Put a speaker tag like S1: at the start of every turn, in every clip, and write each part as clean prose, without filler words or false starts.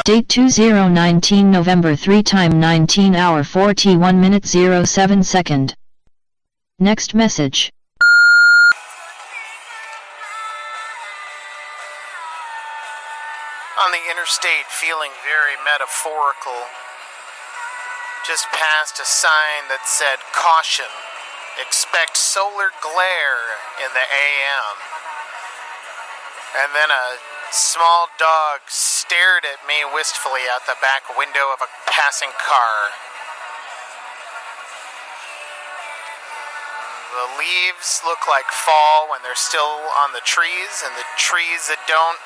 S1: Date 2019 November 3 Time 19 hour 41 minute 07 second. Next message.
S2: On the interstate, feeling very metaphorical, just passed a sign that said, "Caution, expect solar glare in the AM." And then a small dog stared at me wistfully out the back window of a passing car. The leaves look like fall when they're still on the trees, and the trees that don't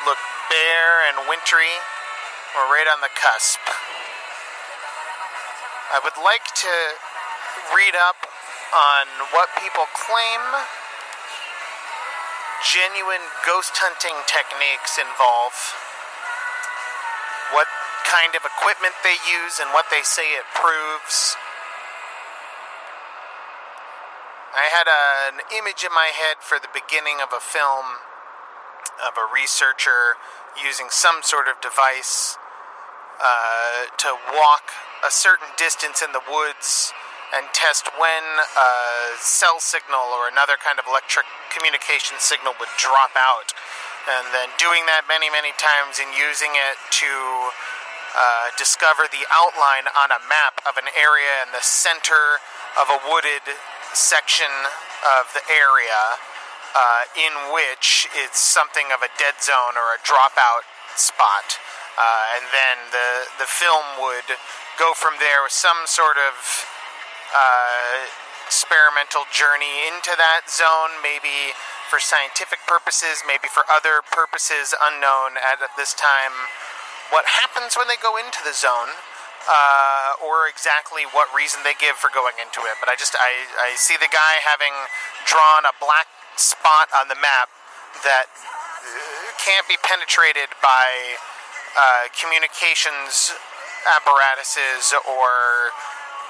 S2: look bare and wintry. We're right on the cusp. I would like to read up on what people claim genuine ghost hunting techniques involve, what kind of equipment they use, and what they say it proves. I had an image in my head for the beginning of a film of a researcher using some sort of device to walk a certain distance in the woods and test when a cell signal or another kind of electric communication signal would drop out, and then doing that many, many times and using it to discover the outline on a map of an area in the center of a wooded section of the area in which it's something of a dead zone or a dropout spot. And then the film would go from there with some sort of experimental journey into that zone, maybe for scientific purposes, maybe for other purposes unknown at this time. What happens when they go into the zone, or exactly what reason they give for going into it. But I see the guy having drawn a black spot on the map that can't be penetrated by communications apparatuses or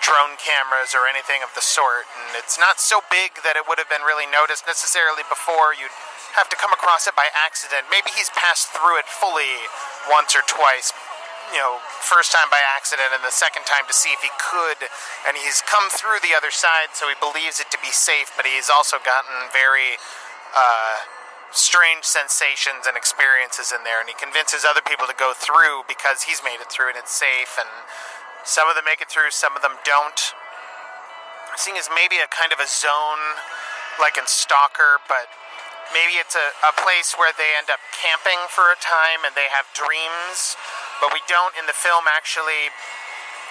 S2: drone cameras or anything of the sort, and it's not so big that it would have been really noticed necessarily before. You'd have to come across it by accident. Maybe he's passed through it fully once or twice, first time by accident and the second time to see if he could, and he's come through the other side, so he believes it to be safe, but he's also gotten very strange sensations and experiences in there, and he convinces other people to go through because he's made it through and it's safe, and some of them make it through, some of them don't. Seeing as maybe a kind of a zone, like in Stalker, but maybe it's a place where they end up camping for a time and they have dreams, but we don't in the film actually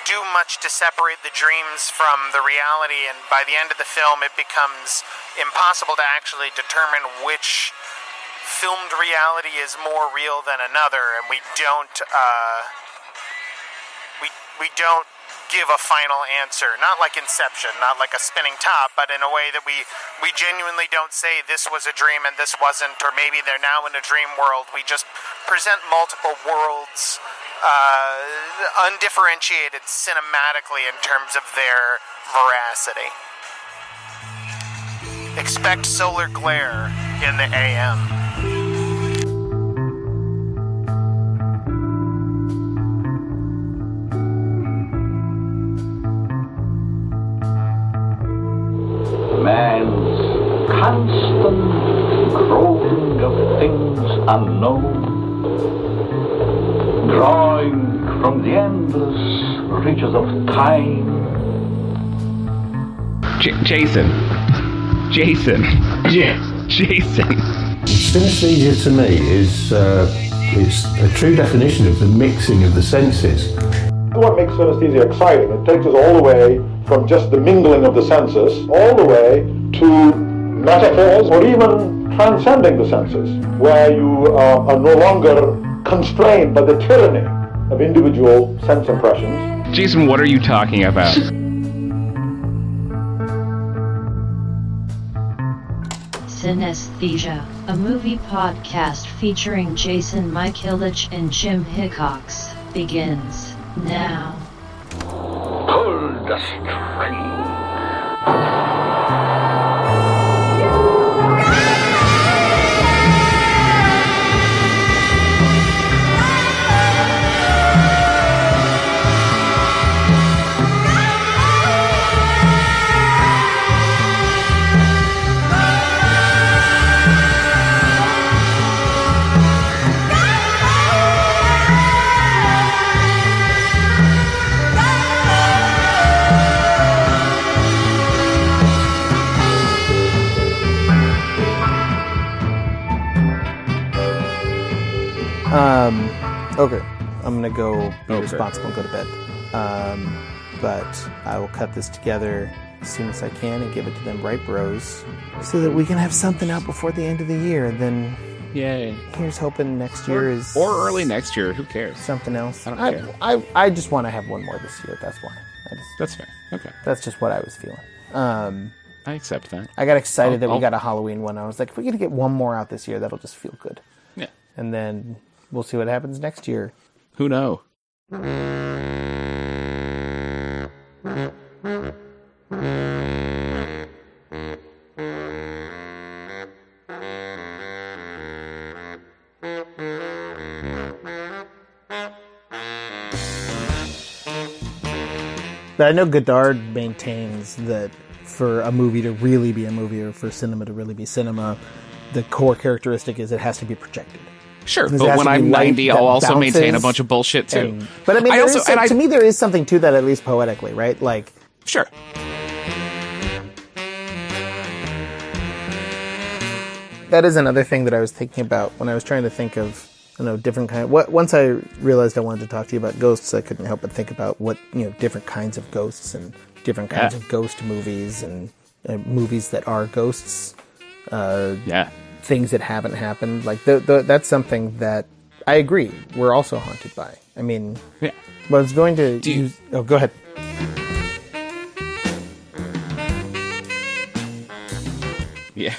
S2: do much to separate the dreams from the reality, and by the end of the film it becomes impossible to actually determine which filmed reality is more real than another, and we don't we don't give a final answer, not like Inception, not like a spinning top, but in a way that we genuinely don't say this was a dream and this wasn't, or maybe they're now in a dream world. We just present multiple worlds, undifferentiated cinematically in terms of their veracity. Expect solar glare in the AM.
S3: Man's constant groping of things unknown, drawing from the endless reaches of time.
S4: Jason.
S5: Synesthesia to me is a true definition of the mixing of the senses.
S6: What makes synesthesia exciting? It takes us all the way from just the mingling of the senses, all the way to metaphors, or even transcending the senses, where you are no longer constrained by the tyranny of individual sense impressions.
S4: Jason, what are you talking about?
S1: Cinesthesia, a movie podcast featuring Jason Michaelich and Jim Hickox, begins now.
S3: Pull the string.
S7: Okay. I'm going to go be responsible and go to bed. But I will cut this together as soon as I can and give it to them right bros so that we can have something out before the end of the year. And then,
S4: yay.
S7: Here's hoping next year is...
S4: Or early next year. Who cares?
S7: Something else.
S4: I don't care.
S7: I just want to have one more this year. That's why.
S4: That's fair. Okay.
S7: That's just what I was feeling.
S4: I accept that.
S7: I got excited that we got a Halloween one. I was like, if we get to get one more out this year, that'll just feel good.
S4: Yeah.
S7: And then we'll see what happens next year.
S4: Who knows?
S7: But I know Godard maintains that for a movie to really be a movie, or for cinema to really be cinema, the core characteristic is it has to be projected.
S4: Sure, but when I'm 90, I'll also maintain a bunch of bullshit too.
S7: But I mean, to me, there is something to that, at least poetically, right? Like,
S4: sure.
S7: That is another thing that I was thinking about when I was trying to think of, different kind. Once I realized I wanted to talk to you about ghosts, I couldn't help but think about what different kinds of ghosts and different kinds of ghost movies and movies that are ghosts. Things that haven't happened. Like that's something that I agree we're also haunted by. I mean, I was going to use. Oh, go ahead.
S4: Yeah.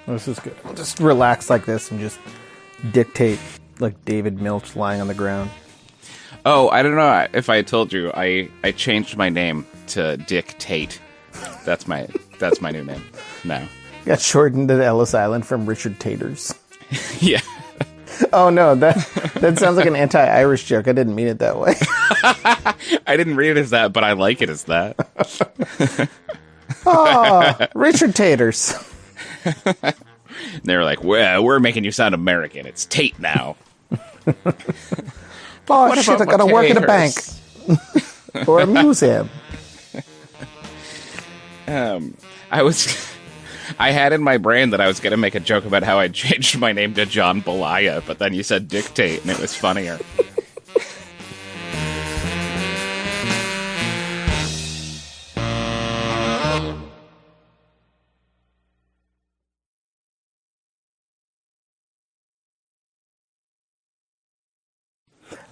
S7: This is good. I'll just relax like this and just dictate like David Milch lying on the ground.
S4: Oh, I don't know if I told you. I changed my name to Dick Tate. That's my new name now.
S7: Got shortened to Ellis Island from Richard Taters.
S4: Yeah.
S7: Oh no, that sounds like an anti-Irish joke. I didn't mean it that way.
S4: I didn't read it as that, but I like it as that.
S7: Oh, Richard Taters.
S4: They were like, well, we're making you sound American. It's Tate now.
S7: Oh, shit, I gotta work at a bank. Or a museum.
S4: I had in my brain that I was going to make a joke about how I changed my name to John Belaya, but then you said Dictate, and it was funnier.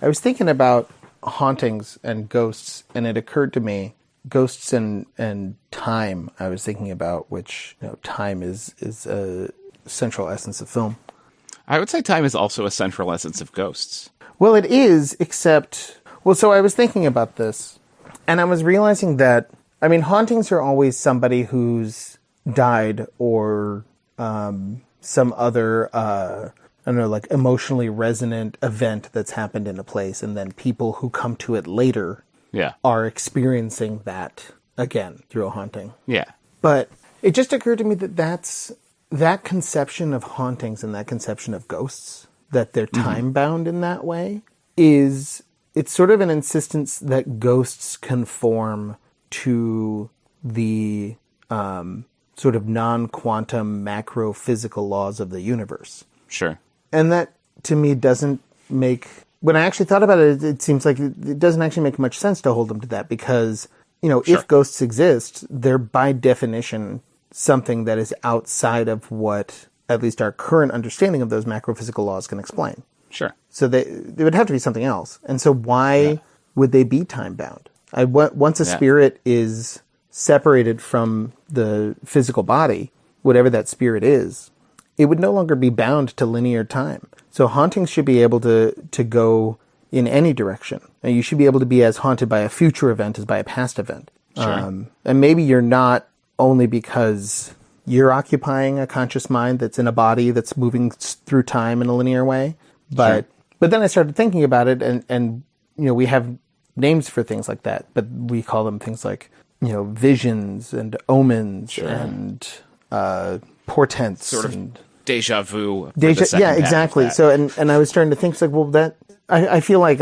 S7: I was thinking about hauntings and ghosts, and it occurred to me, ghosts and time I was thinking about, which time is a central essence of film.
S4: I would say time is also a central essence of ghosts.
S7: Well, it is, except... Well, so I was thinking about this, and I was realizing that, I mean, hauntings are always somebody who's died or some other... I don't know, like emotionally resonant event that's happened in a place, and then people who come to it later are experiencing that again through a haunting. Yeah. But it just occurred to me that conception of hauntings and that conception of ghosts, that they're time-bound in that way, it's sort of an insistence that ghosts conform to the sort of non-quantum macro-physical laws of the universe.
S4: Sure.
S7: And that, to me, doesn't make... When I actually thought about it, it seems like it doesn't actually make much sense to hold them to that because, if ghosts exist, they're by definition something that is outside of what at least our current understanding of those macro-physical laws can explain.
S4: Sure.
S7: So they would have to be something else. And so why would they be time-bound? Once a spirit is separated from the physical body, whatever that spirit is, it would no longer be bound to linear time. So hauntings should be able to go in any direction. And you should be able to be as haunted by a future event as by a past event. Sure. And maybe you're not only because you're occupying a conscious mind that's in a body that's moving through time in a linear way. But then I started thinking about it, and we have names for things like that, but we call them things like, visions and omens and portents.
S4: Sort of deja vu.
S7: Yeah, exactly. So, and I was starting to think, it's like, well, that I feel like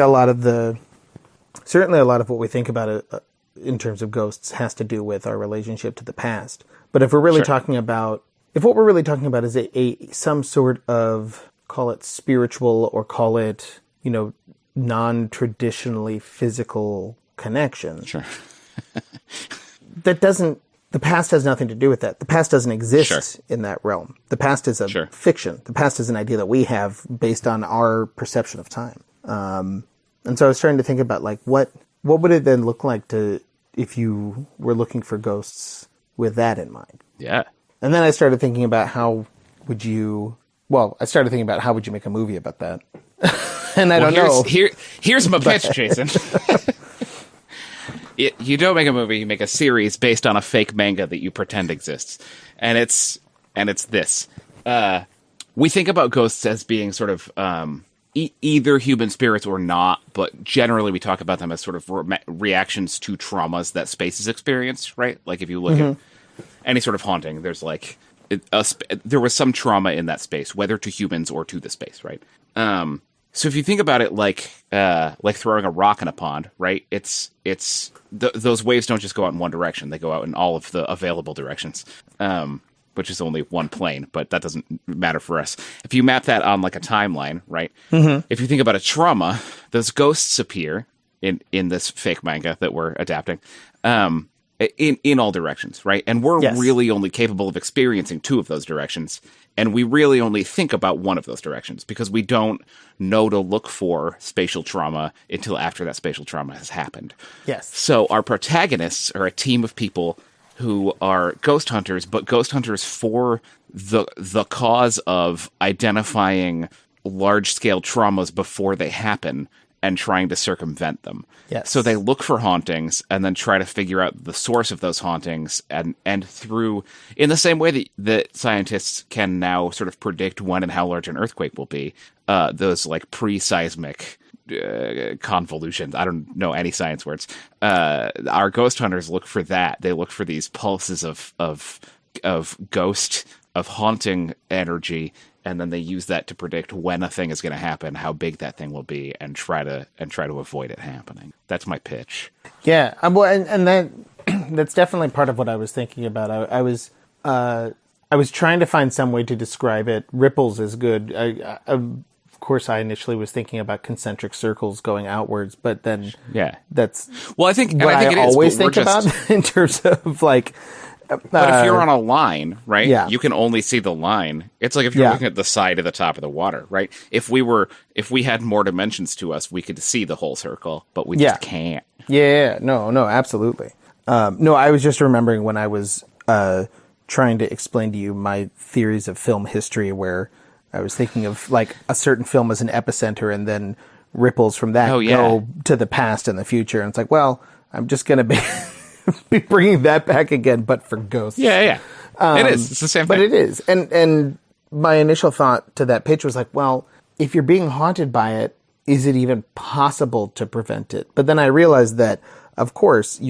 S7: certainly a lot of what we think about it in terms of ghosts has to do with our relationship to the past. But if we're really talking about, if what we're really talking about is some sort of call it spiritual or call it, non-traditionally physical connection.
S4: Sure.
S7: The past has nothing to do with that. The past doesn't exist in that realm. The past is a fiction. The past is an idea that we have based on our perception of time. And so I was trying to think about what would it then look like if you were looking for ghosts with that in mind?
S4: Yeah.
S7: And then I started thinking about how would you make a movie about that? And I don't know.
S4: Here's my pitch, Jason. You don't make a movie, you make a series based on a fake manga that you pretend exists. And it's this. We think about ghosts as being sort of either human spirits or not, but generally we talk about them as sort of reactions to traumas that space has experienced, right? Like if you look at any sort of haunting, there's there was some trauma in that space, whether to humans or to the space, right? So if you think about it like throwing a rock in a pond, right? Those waves don't just go out in one direction; they go out in all of the available directions, which is only one plane. But that doesn't matter for us. If you map that on like a timeline, right? If you think about a trauma, those ghosts appear in this fake manga that we're adapting, in all directions, right? And we're really only capable of experiencing two of those directions. And we really only think about one of those directions because we don't know to look for spatial trauma until after that spatial trauma has happened.
S7: Yes.
S4: So our protagonists are a team of people who are ghost hunters, but ghost hunters for the cause of identifying large-scale traumas before they happen and trying to circumvent them.
S7: Yes.
S4: So they look for hauntings and then try to figure out the source of those hauntings and through, in the same way that scientists can now sort of predict when and how large an earthquake will be, those like pre-seismic convolutions. I don't know any science words. Our ghost hunters look for that. They look for these pulses of ghost, of haunting energy, and then they use that to predict when a thing is going to happen, how big that thing will be, and try to avoid it happening. That's my pitch.
S7: Yeah, well, and that's definitely part of what I was thinking about. I was trying to find some way to describe it. Ripples is good. Of course, I initially was thinking about concentric circles going outwards, but then that's
S4: I think
S7: what
S4: it is.
S7: Always think about in terms of like.
S4: But if you're on a line, right,
S7: you
S4: can only see the line. It's like if you're looking at the side of the top of the water, right? If we had more dimensions to us, we could see the whole circle, but we just can't.
S7: Yeah, no, absolutely. No, I was just remembering when I was trying to explain to you my theories of film history, where I was thinking of like a certain film as an epicenter, and then ripples from that go to the past and the future. And it's like, well, I'm just going to be bringing that back again, but for ghosts.
S4: Yeah. It is. It's the same thing.
S7: But it is. And my initial thought to that pitch was like, well, if you're being haunted by it, is it even possible to prevent it? But then I realized that, of course,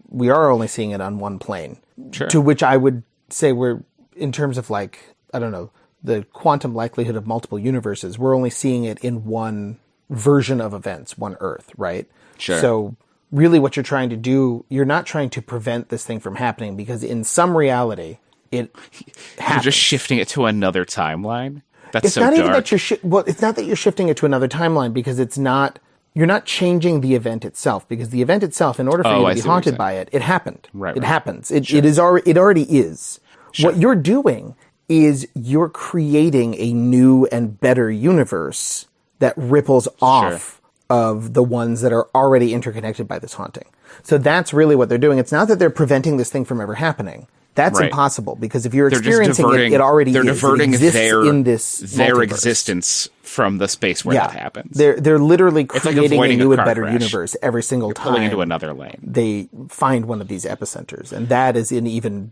S7: we are only seeing it on one plane.
S4: Sure.
S7: To which I would say we're, in terms of like, I don't know, the quantum likelihood of multiple universes, we're only seeing it in one version of events, one Earth, right?
S4: Sure.
S7: So really what you're trying to do, you're not trying to prevent this thing from happening, because in some reality, it happens.
S4: You're just shifting it to another timeline? That's
S7: it's
S4: so
S7: not
S4: dark.
S7: Even that it's not that you're shifting it to another timeline, because you're not changing the event itself, because the event itself, in order for you to be haunted by it, it happened.
S4: Right.
S7: It happens. It already is. Sure. What you're doing is you're creating a new and better universe that ripples off of the ones that are already interconnected by this haunting. So that's really what they're doing. It's not that they're preventing this thing from ever happening. That's impossible, because if you're experiencing it already
S4: they're
S7: is.
S4: diverting
S7: it exists their
S4: multiverse. Existence from the space where that happens.
S7: They're literally creating
S4: like
S7: a new and
S4: car
S7: better
S4: crash.
S7: Universe every single time.
S4: Pulling into another lane.
S7: They find one of these epicenters, and that is an even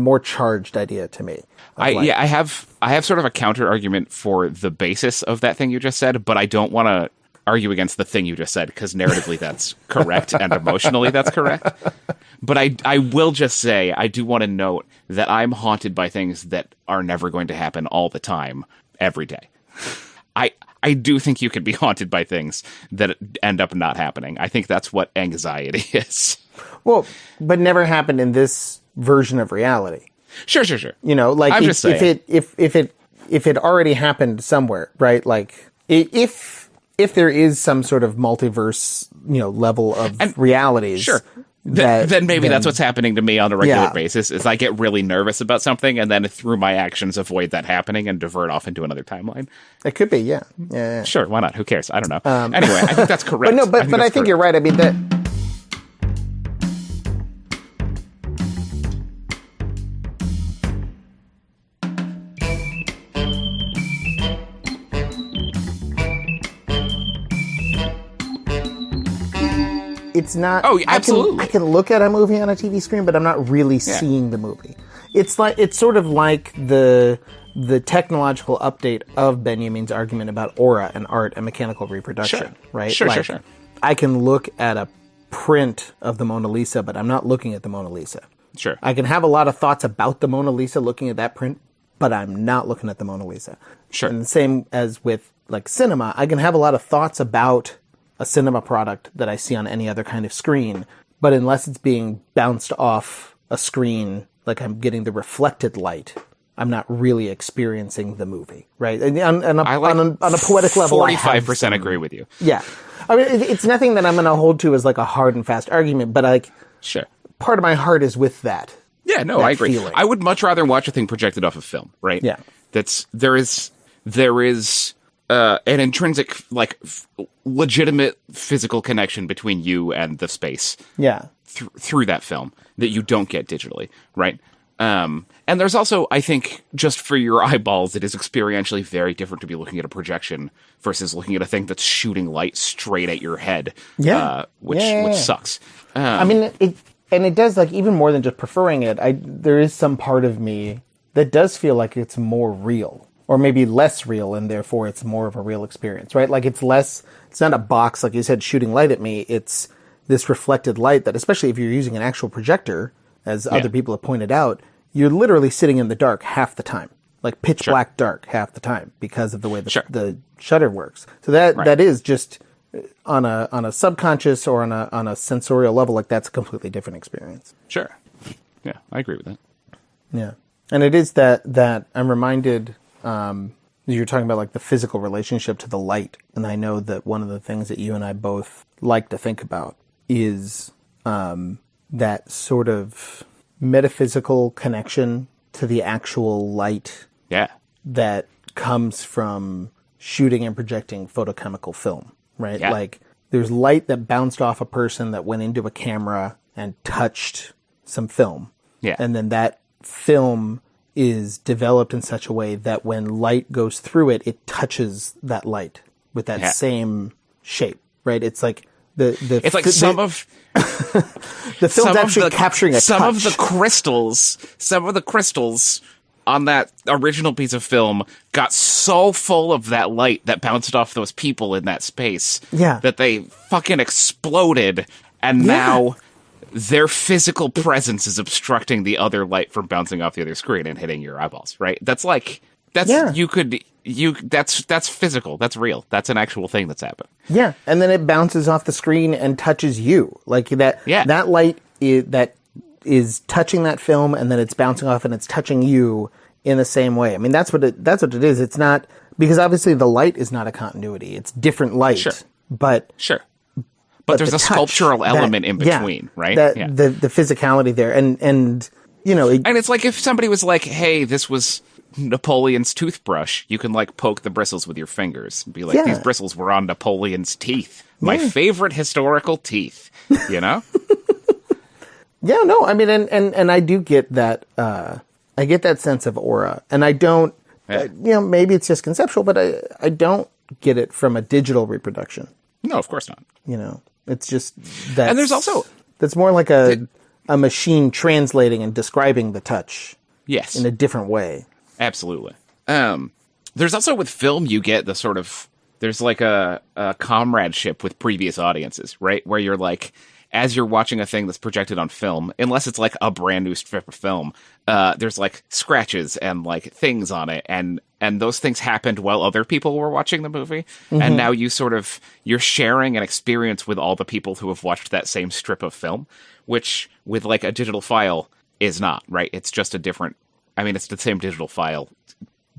S7: more charged idea to me.
S4: I have sort of a counter argument for the basis of that thing you just said, but I don't want to argue against the thing you just said, because narratively that's correct and emotionally that's correct. But I will just say, I do want to note that I'm haunted by things that are never going to happen all the time, every day. I do think you can be haunted by things that end up not happening. I think that's what anxiety is. Well,
S7: but never happened in this version of reality.
S4: Sure.
S7: You know, like if if it already happened somewhere, right? Like if there is some sort of multiverse, level of realities,
S4: sure. Then maybe that's what's happening to me on a regular basis, is I get really nervous about something and then through my actions avoid that happening and divert off into another timeline.
S7: It could be, yeah.
S4: Sure, why not? Who cares? I don't know. Anyway, I think that's correct.
S7: But I think you're right. I mean, that... It's not.
S4: Oh, absolutely.
S7: I can look at a movie on a TV screen, but I'm not really seeing the movie. It's sort of like the technological update of Benjamin's argument about aura and art and mechanical reproduction, right?
S4: Sure.
S7: I can look at a print of the Mona Lisa, but I'm not looking at the Mona Lisa.
S4: Sure.
S7: I can have a lot of thoughts about the Mona Lisa looking at that print, but I'm not looking at the Mona Lisa.
S4: Sure.
S7: And the same as with like cinema, I can have a lot of thoughts about a cinema product that I see on any other kind of screen, but unless it's being bounced off a screen, like I'm getting the reflected light, I'm not really experiencing the movie, right? And on a poetic level,
S4: 45% agree with you.
S7: Yeah. I mean, it's nothing that I'm going to hold to as like a hard and fast argument, but like,
S4: sure,
S7: part of my heart is with that.
S4: Yeah, no, I agree. Feeling. I would much rather watch a thing projected off of film, right?
S7: Yeah.
S4: There is an intrinsic, like, legitimate physical connection between you and the space.
S7: Yeah.
S4: Through that film that you don't get digitally, right? And there's also, I think, just for your eyeballs, it is experientially very different to be looking at a projection versus looking at a thing that's shooting light straight at your head.
S7: Yeah.
S4: Which sucks.
S7: I mean, it does, like, even more than just preferring it, there is some part of me that does feel like it's more real. Or maybe less real, and therefore it's more of a real experience, right? Like it's not a box, like you said, shooting light at me. It's this reflected light that, especially if you're using an actual projector, as other people have pointed out, you're literally sitting in the dark half the time. Like pitch black dark half the time because of the way the shutter works. So that is just on a subconscious or on a sensorial level, like that's a completely different experience.
S4: Sure. Yeah, I agree with that.
S7: Yeah. And it is that I'm reminded... you're talking about like the physical relationship to the light, and I know that one of the things that you and I both like to think about is that sort of metaphysical connection to the actual light that comes from shooting and projecting photochemical film, right?
S4: Yeah.
S7: Like there's light that bounced off a person that went into a camera and touched some film.
S4: Yeah.
S7: And then that film is developed in such a way that when light goes through it, it touches that light with that same shape, right? It's like the film's actually capturing a
S4: some
S7: touch.
S4: of the crystals on that original piece of film got so full of that light that bounced off those people in that space that they fucking exploded, and now their physical presence is obstructing the other light from bouncing off the other screen and hitting your eyeballs, right? That's physical. That's real. That's an actual thing that's happened.
S7: Yeah. And then it bounces off the screen and touches you. Like that light that is touching that film, and then it's bouncing off and it's touching you in the same way. I mean, that's what it is. It's not, because obviously the light is not a continuity. It's different light.
S4: Sure.
S7: But
S4: But there's a sculptural element in between, right?
S7: The physicality there. And
S4: and it's like if somebody was like, hey, this was Napoleon's toothbrush, you can like poke the bristles with your fingers and be like, these bristles were on Napoleon's teeth. My favorite historical teeth, you know?
S7: Yeah, no, I mean, and I do get that, I get that sense of aura. And I don't, maybe it's just conceptual, but I don't get it from a digital reproduction.
S4: No, of course not.
S7: It's just that.
S4: And there's also...
S7: That's more like a machine translating and describing the touch.
S4: Yes.
S7: In a different way.
S4: Absolutely. There's also with film, you get the sort of... There's like a comradeship with previous audiences, right? Where you're like... As you're watching a thing that's projected on film, unless it's like a brand new strip of film, there's like scratches and like things on it, and those things happened while other people were watching the movie, and now you're sharing an experience with all the people who have watched that same strip of film, which with like a digital file is not, right? It's just a different. I mean, it's the same digital file,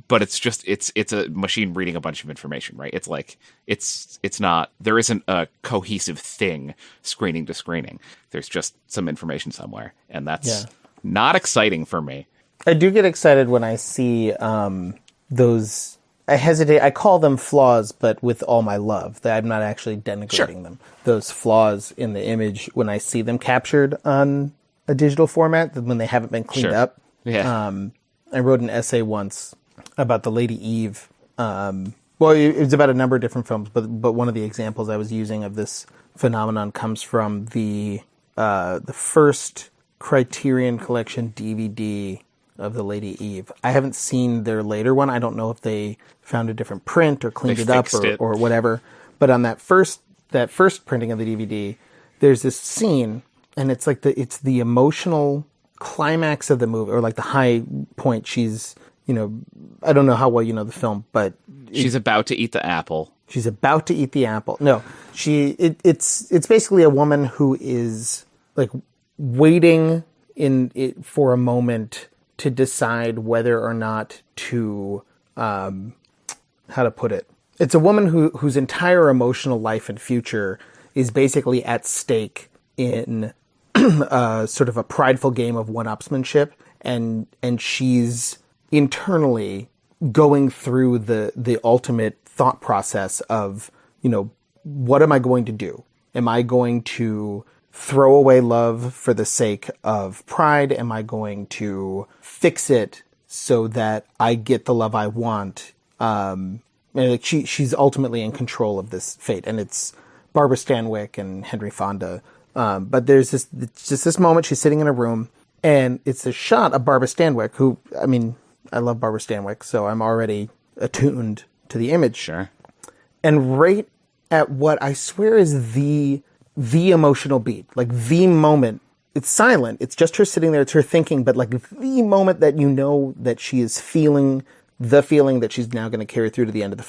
S4: but it's just it's a machine reading a bunch of information, right? It's like it's not, there isn't a cohesive thing screening to screening. There's just some information somewhere, and that's not exciting for me.
S7: I do get excited when I see those. I hesitate. I call them flaws, but with all my love. That I'm not actually denigrating them. Those flaws in the image when I see them captured on a digital format, when they haven't been cleaned up.
S4: Yeah.
S7: I wrote an essay once about the Lady Eve. Well, it was about a number of different films, but one of the examples I was using of this phenomenon comes from the first Criterion Collection DVD of the Lady Eve. I haven't seen their later one. I don't know if they found a different print or cleaned it up or whatever. But on that first printing of the DVD, there's this scene, and it's like it's the emotional climax of the movie, or like the high point. She's, I don't know how well you know the film, but
S4: she's about to eat the apple.
S7: She's about to eat the apple. No, it's basically a woman who is like waiting for a moment to decide whether or not to, how to put it. It's a woman whose entire emotional life and future is basically at stake in sort of a prideful game of one-upsmanship, and she's internally going through the ultimate thought process of, what am I going to do? Am I going to throw away love for the sake of pride? Am I going to fix it so that I get the love I want? And like she's ultimately in control of this fate, and it's Barbara Stanwyck and Henry Fonda. But there's this moment. She's sitting in a room, and it's a shot of Barbara Stanwyck, who, I mean, I love Barbara Stanwyck, so I'm already attuned to the image.
S4: Sure. And
S7: right at what I swear is the emotional beat, like the moment. It's silent. It's just her sitting there. It's her thinking, but like the moment that that she is feeling the feeling that she's now going to carry through to the end of the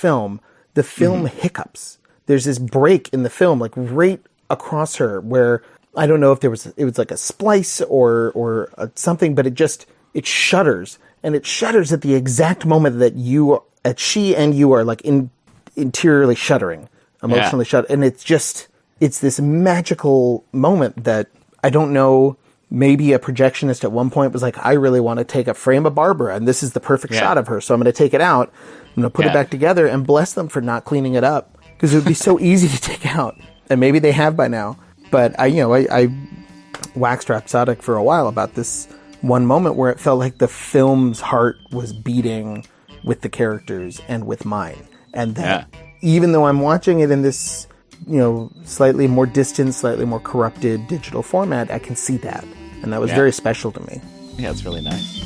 S7: film hiccups. There's this break in the film, like right across her, where I don't know if it was like a splice or something, but it shudders, and it shudders at the exact moment that she and you are like interiorly shuddering, emotionally shuddering, and it's this magical moment that I don't know. Maybe a projectionist at one point was like, I really want to take a frame of Barbara, and this is the perfect shot of her, so I'm going to take it out. I'm going to put it back together, and bless them for not cleaning it up, because it would be so easy to take out. And maybe they have by now. But I waxed rhapsodic for a while about this one moment where it felt like the film's heart was beating with the characters and with mine. And that even though I'm watching it in this, slightly more distant, slightly more corrupted digital format, I can see that. And that was very special to me.
S4: Yeah, it's really nice.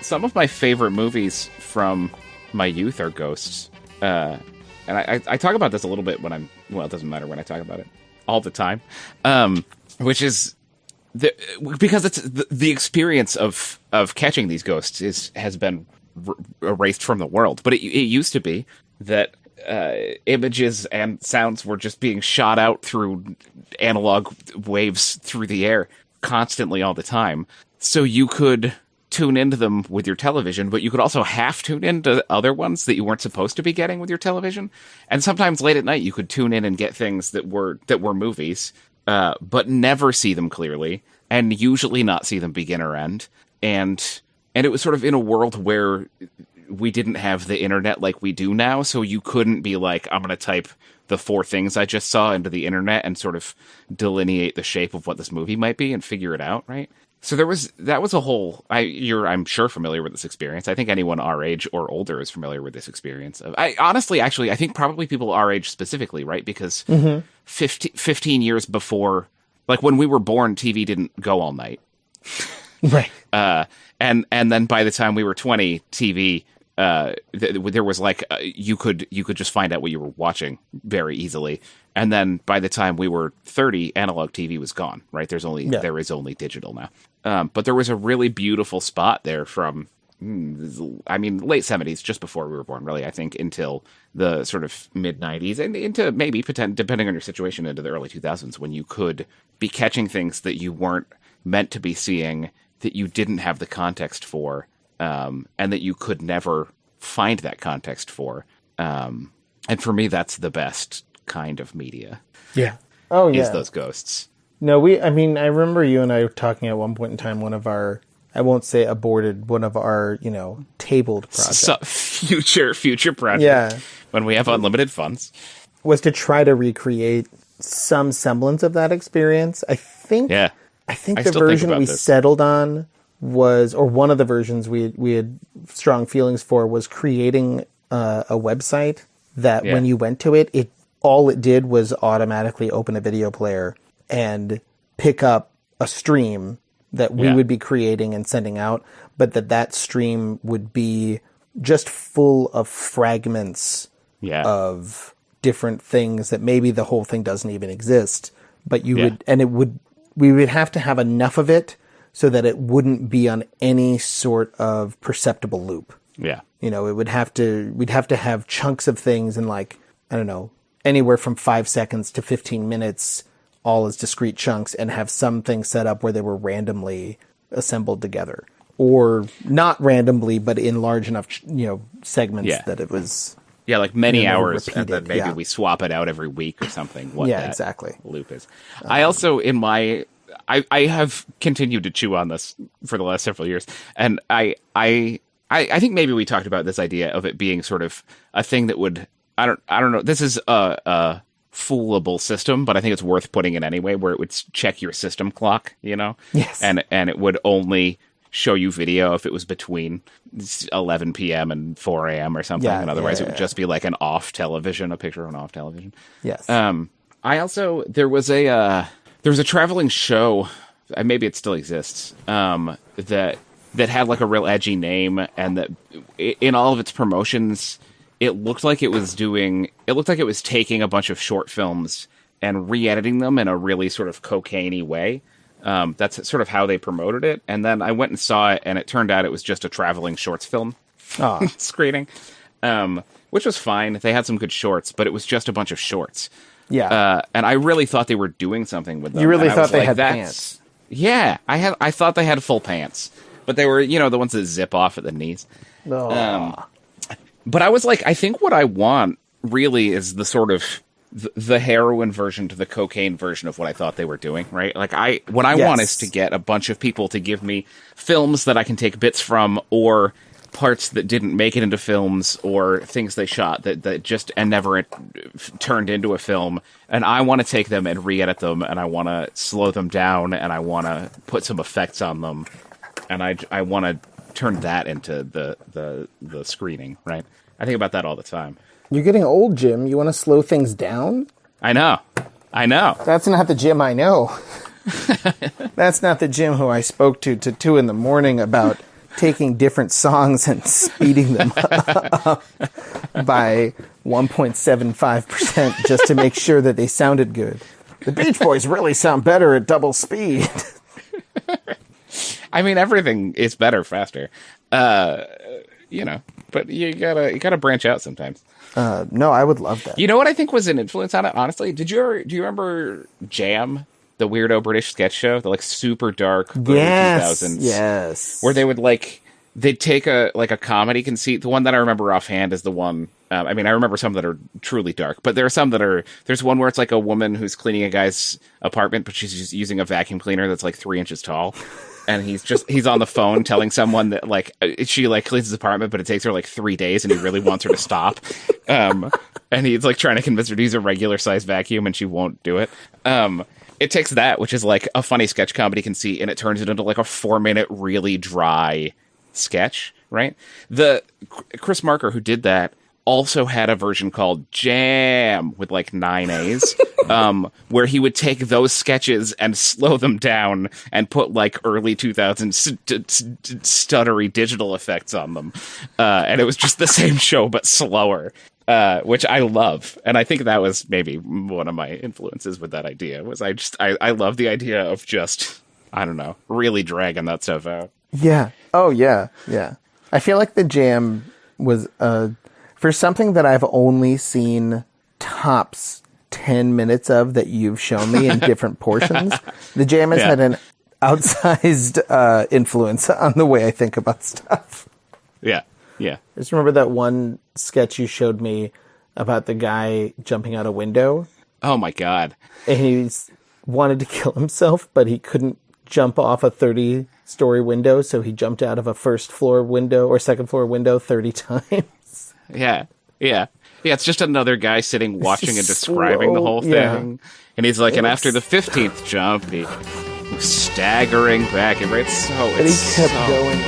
S4: Some of my favorite movies from my youth are ghosts. And I talk about this a little bit when it doesn't matter when I talk about it. All the time. Which is... because it's the experience of catching these ghosts has been erased from the world. But it used to be that images and sounds were just being shot out through analog waves through the air constantly all the time. So you could tune into them with your television, but you could also half tune into other ones that you weren't supposed to be getting with your television. And sometimes late at night you could tune in and get things that were movies, but never see them clearly, and usually not see them begin or end. And it was sort of in a world where we didn't have the internet like we do now, so you couldn't be like, I'm going to type the 4 things I just saw into the internet and sort of delineate the shape of what this movie might be and figure it out, right? So that was a whole, I'm sure familiar with this experience. I think anyone our age or older is familiar with this experience. I think probably people our age specifically, right? Because 15 years before, like when we were born, TV didn't go all night.
S7: Right.
S4: And then by the time we were 20, TV, there was like, you could just find out what you were watching very easily. And then by the time we were 30, analog TV was gone, right? There is only digital now. But there was a really beautiful spot there from I mean, late 70s, just before we were born, really, I think, until the sort of mid 90s and into maybe, depending on your situation, into the early 2000s, when you could be catching things that you weren't meant to be seeing, that you didn't have the context for, and that you could never find that context for. And for me, that's the best kind of media.
S7: Yeah. Oh, yeah.
S4: Is those ghosts.
S7: No, I remember you and I were talking at one point in time, one of our, I won't say aborted, one of our, tabled projects.
S4: Future project.
S7: Yeah.
S4: When we have unlimited funds.
S7: Was to try to recreate some semblance of that experience. I think the version we settled on was, or one of the versions we had strong feelings for, was creating a website that when you went to it, all it did was automatically open a video player and pick up a stream that we would be creating and sending out, but that stream would be just full of fragments of different things that maybe the whole thing doesn't even exist, but we would have to have enough of it so that it wouldn't be on any sort of perceptible loop.
S4: Yeah.
S7: We'd have to have chunks of things in, like, I don't know, anywhere from 5 seconds to 15 minutes, all as discrete chunks, and have some things set up where they were randomly assembled together, or not randomly, but in large enough, segments that it was.
S4: Yeah, like many hours,
S7: repeated.
S4: and then maybe we swap it out every week or something.
S7: Exactly.
S4: Loop is. I also, I have continued to chew on this for the last several years, and I think maybe we talked about this idea of it being sort of a thing that would, I don't know. This is a foolable system, but I think it's worth putting in anyway, where it would check your system clock,
S7: Yes.
S4: And it would only show you video if it was between 11 p.m. and 4 a.m. or something, and otherwise it would just be like a picture of an off television.
S7: Yes.
S4: There was a traveling show, maybe it still exists, that had like a real edgy name, and that in all of its promotions, it looked like it was taking a bunch of short films and re-editing them in a really sort of cocaine-y way. That's sort of how they promoted it. And then I went and saw it, and it turned out it was just a traveling shorts film screening, which was fine. They had some good shorts, but it was just a bunch of shorts.
S7: Yeah.
S4: And I really thought they were doing something with them.
S7: You really thought they had pants?
S4: Yeah. I thought they had full pants, but they were, the ones that zip off at the knees. But I was like, I think what I want really is the sort of the heroin version to the cocaine version of what I thought they were doing, right? Like what I want is to get a bunch of people to give me films that I can take bits from, or parts that didn't make it into films, or things they shot that just and never turned into a film. And I want to take them and re-edit them, and I want to slow them down, and I want to put some effects on them, and I want to turn that into the screening, right? I think about that all the time.
S7: You're getting old, Jim. You want to slow things down?
S4: I know.
S7: That's not the Jim I know. That's not the Jim who I spoke to 2 a.m. about taking different songs and speeding them up by 1.75% just to make sure that they sounded good. The Beach Boys really sound better at double speed.
S4: I mean, everything is better faster, but you gotta branch out sometimes.
S7: No, I would love that.
S4: You know what I think was an influence on it, honestly? Do you remember Jam, the weirdo British sketch show, the like super dark early 2000s?
S7: Yes.
S4: Where they would they'd take a comedy conceit. The one that I remember offhand is the one. I remember some that are truly dark, but there are some that are. There's one where it's like a woman who's cleaning a guy's apartment, but she's just using a vacuum cleaner that's like 3 inches tall. And he's on the phone telling someone that she cleans his apartment, but it takes her like 3 days, and he really wants her to stop. And he's like trying to convince her to use a regular size vacuum, and she won't do it. It takes that, which is like a funny sketch comedy conceit, and it turns it into like a 4-minute really dry sketch, right? The Chris Marker, who did that, also had a version called Jam with like 9 A's, where he would take those sketches and slow them down and put like early 2000s stuttery digital effects on them. And it was just the same show, but slower, which I love. And I think that was maybe one of my influences with that idea, was I love the idea of just, I don't know, really dragging that stuff out.
S7: Yeah. Oh, yeah. Yeah. I feel like the jam was for something that I've only seen tops 10 minutes of that you've shown me in different portions. The jam has had an outsized influence on the way I think about stuff.
S4: Yeah.
S7: I just remember that one sketch you showed me about the guy jumping out a window.
S4: Oh my God.
S7: And he wanted to kill himself, but he couldn't jump off a 30-story window, so he jumped out of a first floor window or second floor window 30 times.
S4: Yeah. It's just another guy sitting, watching and describing the whole thing. And he's like, and after the 15th jump, he was staggering back. And he
S7: kept going.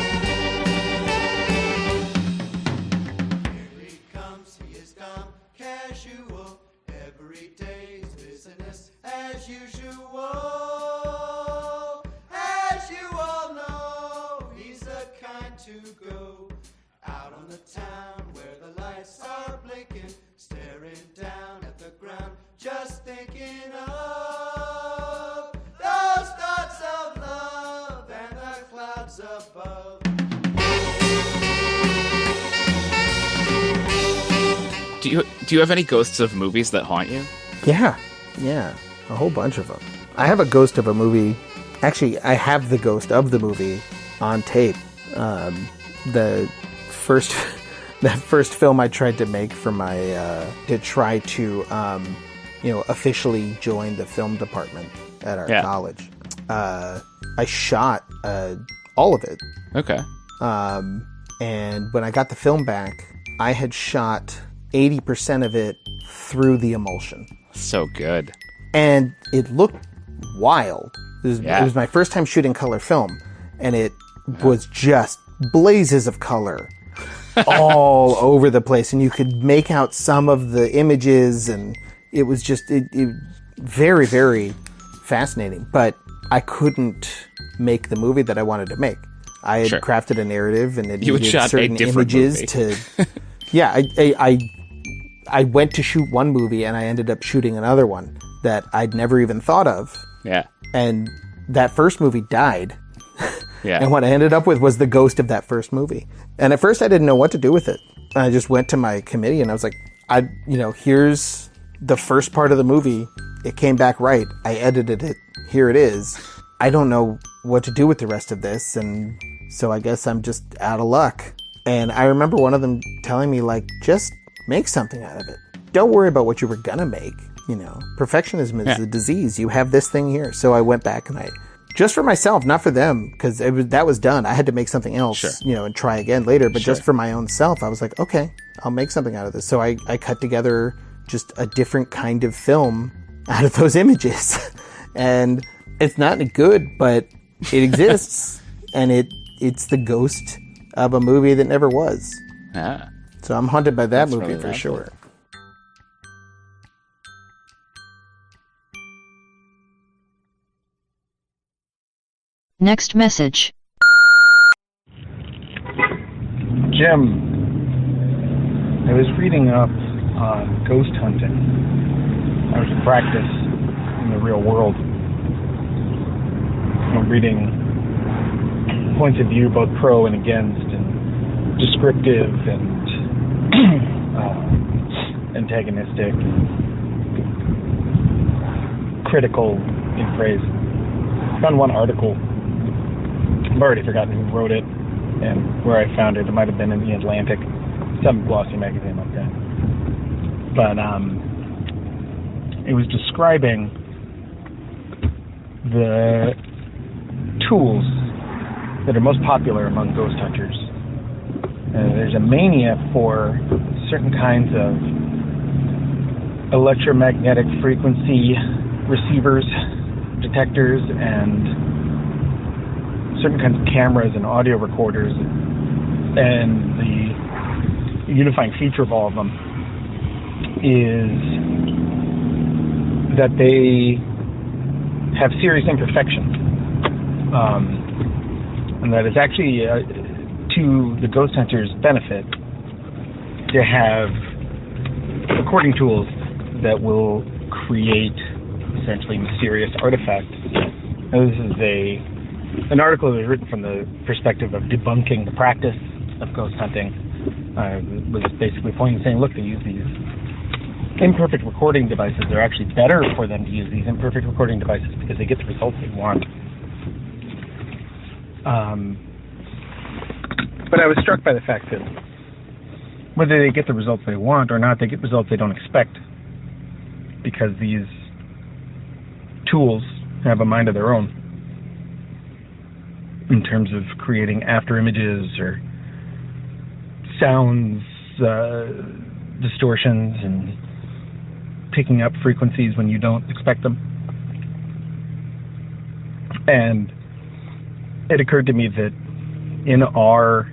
S8: Just thinking of those thoughts of love and the clouds above.
S4: Do you have any ghosts of movies that haunt you?
S7: Yeah, a whole bunch of them. I have a ghost of a movie. Actually, I have the ghost of the movie on tape. That first film I tried to make for my to try to officially join the film department at our college. I shot all of it.
S4: Okay.
S7: And when I got the film back, I had shot 80% of it through the emulsion.
S4: So good.
S7: And it looked wild. It was my first time shooting color film, and it was just blazes of color all over the place. And you could make out some of the images, and it was just very, very fascinating. But I couldn't make the movie that I wanted to make. I had crafted a narrative, and it needed certain images to. Yeah, I went to shoot one movie, and I ended up shooting another one that I'd never even thought of.
S4: Yeah.
S7: And that first movie died.
S4: Yeah.
S7: And what I ended up with was the ghost of that first movie. And at first I didn't know what to do with it. I just went to my committee and I was like, here's the first part of the movie. It came back right. I edited it. Here it is. I don't know what to do with the rest of this. And so I guess I'm just out of luck. And I remember one of them telling me, like, just make something out of it. Don't worry about what you were going to make. Perfectionism is a disease. You have this thing here. So I went back and just for myself, not for them, because that was done. I had to make something else, and try again later. But just for my own self, I was like, okay, I'll make something out of this. So I cut together just a different kind of film out of those images. And it's not good, but it exists. And it's the ghost of a movie that never was.
S4: Yeah.
S7: So I'm haunted by that movie for sure.
S1: Next message.
S9: Jim, I was reading up on ghost hunting. I was in practice in the real world. I'm reading points of view, both pro and against, and descriptive and antagonistic, critical in phrase. I found one article. I've already forgotten who wrote it and where I found it. It might have been in The Atlantic, some glossy magazine like that. But it was describing the tools that are most popular among ghost hunters. There's a mania for certain kinds of electromagnetic frequency receivers, detectors, and certain kinds of cameras and audio recorders, and the unifying feature of all of them is that they have serious imperfections, and that it's actually to the ghost hunter's benefit to have recording tools that will create essentially mysterious artifacts. Now, this is an article that was written from the perspective of debunking the practice of ghost hunting was basically pointing, saying, look, they use these imperfect recording devices. They're actually better for them to use these imperfect recording devices because they get the results they want. But I was struck by the fact that whether they get the results they want or not, they get results they don't expect, because these tools have a mind of their own in terms of creating after images or sounds, distortions, and picking up frequencies when you don't expect them. And it occurred to me that in our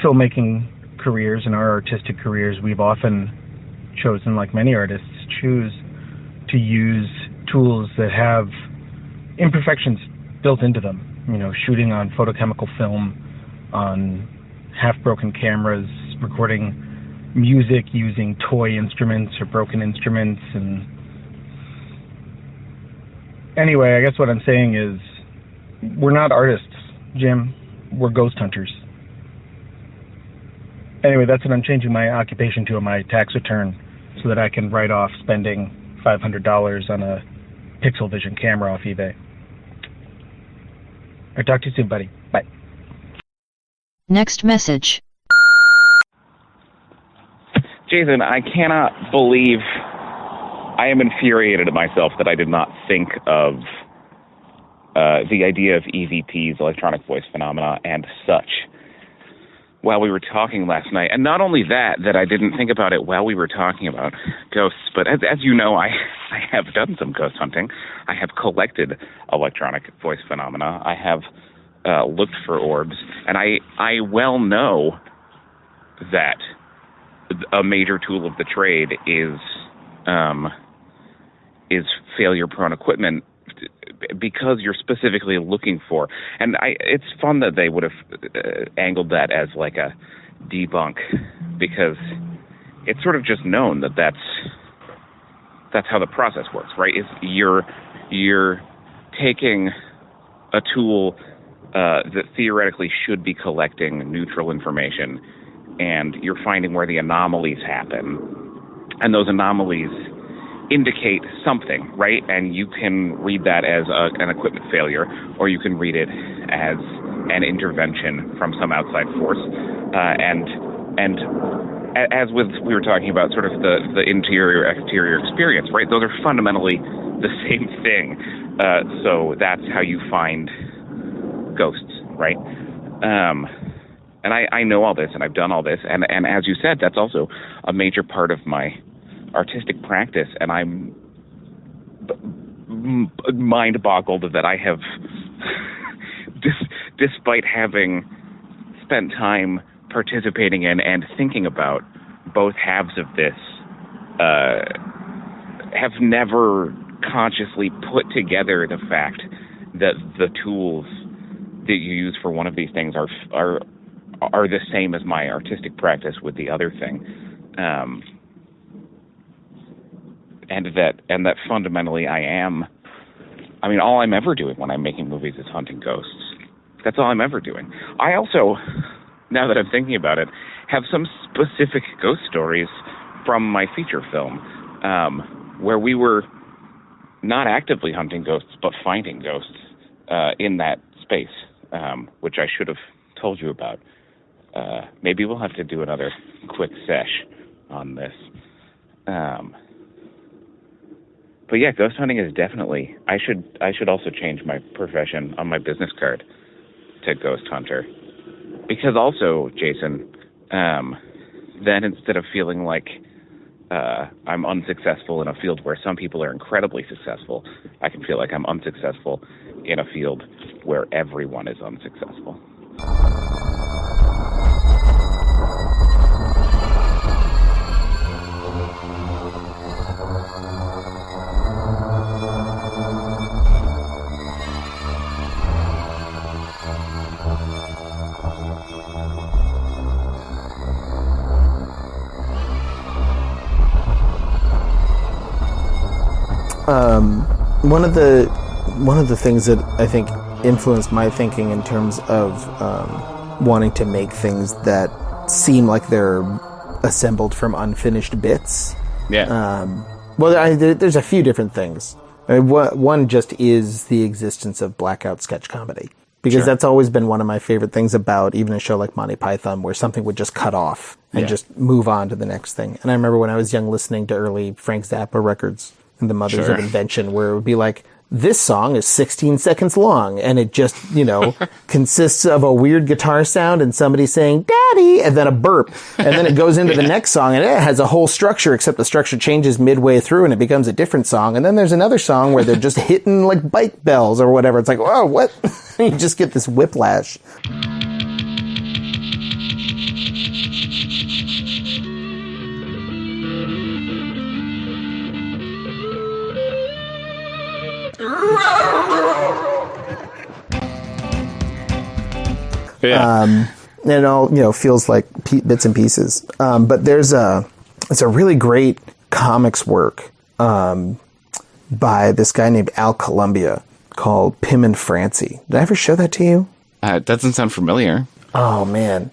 S9: filmmaking careers and our artistic careers, we've often chosen, like many artists choose, to use tools that have imperfections built into them. You know, shooting on photochemical film, on half-broken cameras, recording music using toy instruments or broken instruments. And anyway, I guess what I'm saying is, we're not artists, Jim. We're ghost hunters. Anyway, that's what I'm changing my occupation to on my tax return, so that I can write off spending $500 on a Pixel Vision camera off eBay. I'll talk to you soon, buddy. Bye.
S1: Next message.
S4: Jason, I cannot believe I am infuriated at myself that I did not think of the idea of EVPs, electronic voice phenomena, and such while we were talking last night. And not only that I didn't think about it while we were talking about ghosts, but as you know, I have done some ghost hunting. I have collected electronic voice phenomena. I have looked for orbs, and I well know that a major tool of the trade is failure-prone equipment, because you're specifically looking for, and it's fun that they would have angled that as like a debunk, because it's sort of just known that that's how the process works, right? Is you're taking a tool that theoretically should be collecting neutral information, and you're finding where the anomalies happen, and those anomalies indicate something, right? And you can read that as an equipment failure, or you can read it as an intervention from some outside force. And as with we were talking about, sort of the interior exterior experience, right? Those are fundamentally the same thing. So that's how you find ghosts, right? And I know all this, and I've done all this, and as you said, that's also a major part of my artistic practice, and I'm mind-boggled that I have, despite having spent time participating in and thinking about both halves of this, have never consciously put together the fact that the tools that you use for one of these things are the same as my artistic practice with the other thing. And that fundamentally all I'm ever doing when I'm making movies is hunting ghosts. That's all I'm ever doing. I also, now that I'm thinking about it, have some specific ghost stories from my feature film, where we were not actively hunting ghosts, but finding ghosts in that space, which I should have told you about. Maybe we'll have to do another quick sesh on this. But yeah, ghost hunting is definitely. I should also change my profession on my business card to ghost hunter, because also, Jason, then instead of feeling like I'm unsuccessful in a field where some people are incredibly successful, I can feel like I'm unsuccessful in a field where everyone is unsuccessful.
S7: One of the things that I think influenced my thinking in terms of wanting to make things that seem like they're assembled from unfinished bits.
S4: Yeah.
S7: There's a few different things. I mean, one just is the existence of blackout sketch comedy. Because that's always been one of my favorite things about even a show like Monty Python, where something would just cut off and just move on to the next thing. And I remember when I was young listening to early Frank Zappa records and the Mothers of Invention, where it would be like, this song is 16 seconds long, and it just, consists of a weird guitar sound and somebody saying, Daddy, and then a burp. And then it goes into the next song, and it has a whole structure, except the structure changes midway through, and it becomes a different song. And then there's another song where they're just hitting, like, bike bells or whatever. It's like, whoa, what? You just get this whiplash.
S4: Yeah.
S7: And it all, feels like bits and pieces. But it's a really great comics work by this guy named Al Columbia called Pim and Francie. Did I ever show that to you?
S4: It doesn't sound familiar.
S7: Oh, man.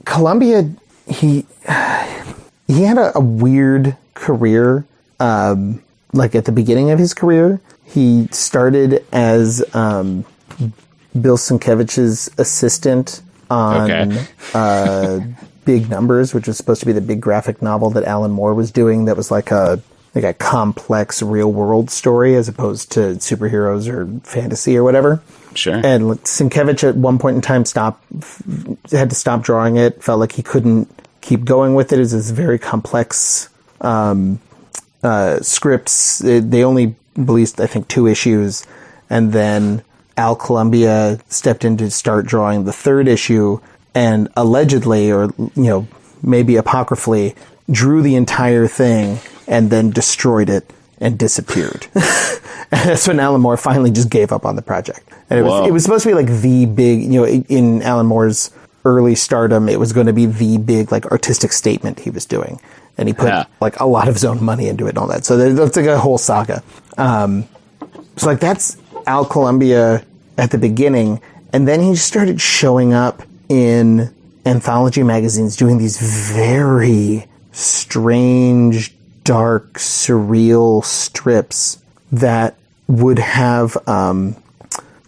S7: Columbia, he had a weird career. Like at the beginning of his career, he started as Bill Sienkiewicz's assistant on Big Numbers, which was supposed to be the big graphic novel that Alan Moore was doing. That was like a complex real world story as opposed to superheroes or fantasy or whatever.
S4: Sure.
S7: And Sienkiewicz at one point in time had to stop drawing it. Felt like he couldn't keep going with it. It was this very complex scripts. They only released, I think, 2 issues, and then Al Columbia stepped in to start drawing the 3rd issue, and allegedly, or maybe apocryphally, drew the entire thing and then destroyed it and disappeared. And that's when Alan Moore finally just gave up on the project. And it was supposed to be like the big, in Alan Moore's early stardom, it was going to be the big like artistic statement he was doing. And he put like a lot of his own money into it and all that. So it's like a whole saga. So like that's Al Columbia at the beginning. And then he started showing up in anthology magazines doing these very strange, dark, surreal strips that would have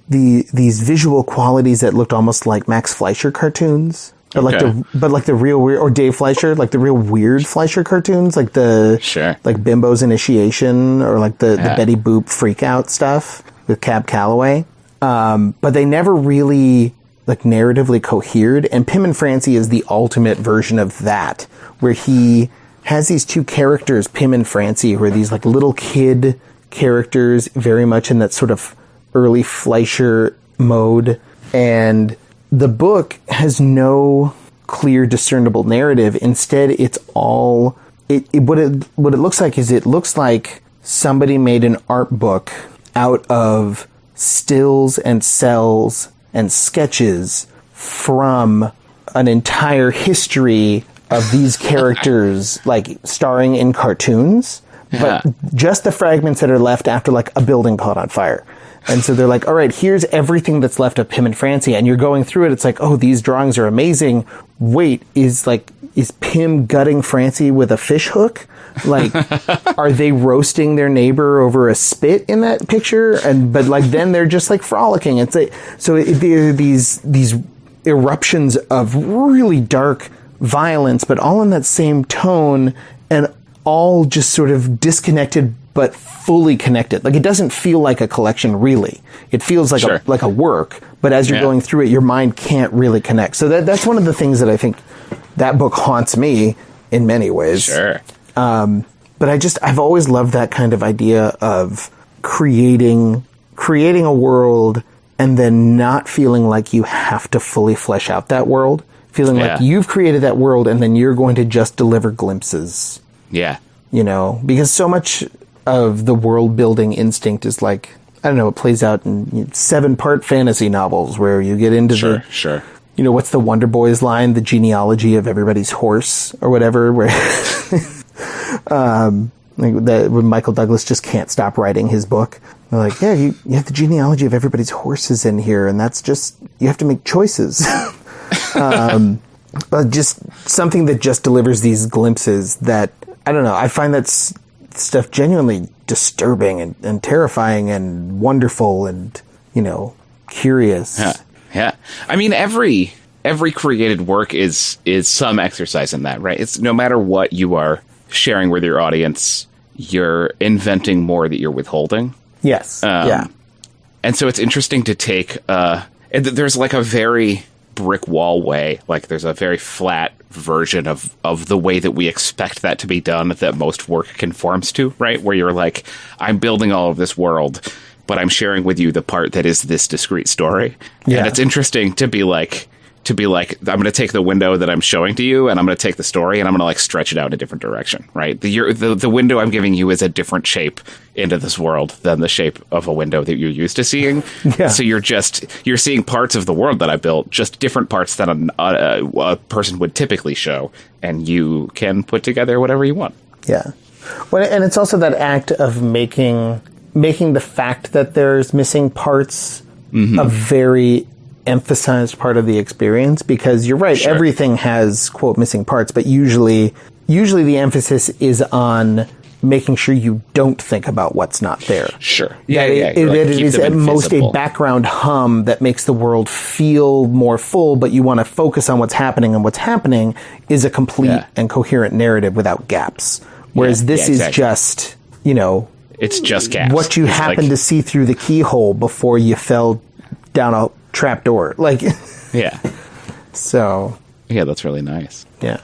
S7: these visual qualities that looked almost like Max Fleischer cartoons. But the real weird, or Dave Fleischer, like the real weird Fleischer cartoons, like like Bimbo's Initiation, or like the Betty Boop Freak Out stuff with Cab Calloway. But they never really like narratively cohered. And Pim and Francie is the ultimate version of that, where he has these 2 characters, Pim and Francie, who are these like little kid characters, very much in that sort of early Fleischer mode. And the book has no clear, discernible narrative. Instead, it's all what it looks like is it looks like somebody made an art book out of stills and cells and sketches from an entire history of these characters, like starring in cartoons, but just the fragments that are left after like a building caught on fire. And so they're like, all right, here's everything that's left of Pim and Francie. And you're going through it. It's like, oh, these drawings are amazing. Wait, is Pim gutting Francie with a fish hook? Like, are they roasting their neighbor over a spit in that picture? But like, then they're just like frolicking. It's like, so there are these eruptions of really dark violence, but all in that same tone, and all just sort of disconnected but fully connected. Like, it doesn't feel like a collection, really. It feels like a work, but as you're going through it, your mind can't really connect. So that's one of the things that I think that book haunts me in many ways.
S4: Sure.
S7: But I've always loved that kind of idea of creating a world and then not feeling like you have to fully flesh out that world. Feeling like you've created that world and then you're going to just deliver glimpses.
S4: Yeah.
S7: Because so much of the world building instinct is like, I don't know, it plays out in 7-part fantasy novels where you get into what's the Wonder Boys line, the genealogy of everybody's horse or whatever, where when Michael Douglas just can't stop writing his book. They're like, yeah, you have the genealogy of everybody's horses in here, and that's just, you have to make choices. But just something that just delivers these glimpses that, I don't know, I find that stuff genuinely disturbing and terrifying and wonderful and, curious.
S4: Yeah. I mean, every created work is some exercise in that, right? It's no matter what you are sharing with your audience, you're inventing more that you're withholding.
S7: Yes. Yeah.
S4: And so it's interesting to take, there's like a very brick wall way, like there's a very flat version of the way that we expect that to be done that most work conforms to, right? Where you're like, I'm building all of this world, but I'm sharing with you the part that is this discrete story. Yeah. And it's interesting to be like, I'm going to take the window that I'm showing to you, and I'm going to take the story, and I'm going to stretch it out in a different direction, right? The window I'm giving you is a different shape into this world than the shape of a window that you're used to seeing. Yeah. So you're seeing parts of the world that I built, just different parts that a person would typically show, and you can put together whatever you want.
S7: Yeah. Well, and it's also that act of making the fact that there's missing parts a very emphasized part of the experience, because you're right, sure, everything has, quote, missing parts, but usually the emphasis is on making sure you don't think about what's not there. Sure. Yeah, it is at most a background hum that makes the world feel more full, but you want to focus on what's happening, and what's happening is a complete and coherent narrative without gaps. Whereas this is just,
S4: it's just gaps.
S7: What you happen to see through the keyhole before you fell down a trapdoor. So.
S4: Yeah, that's really nice.
S7: Yeah.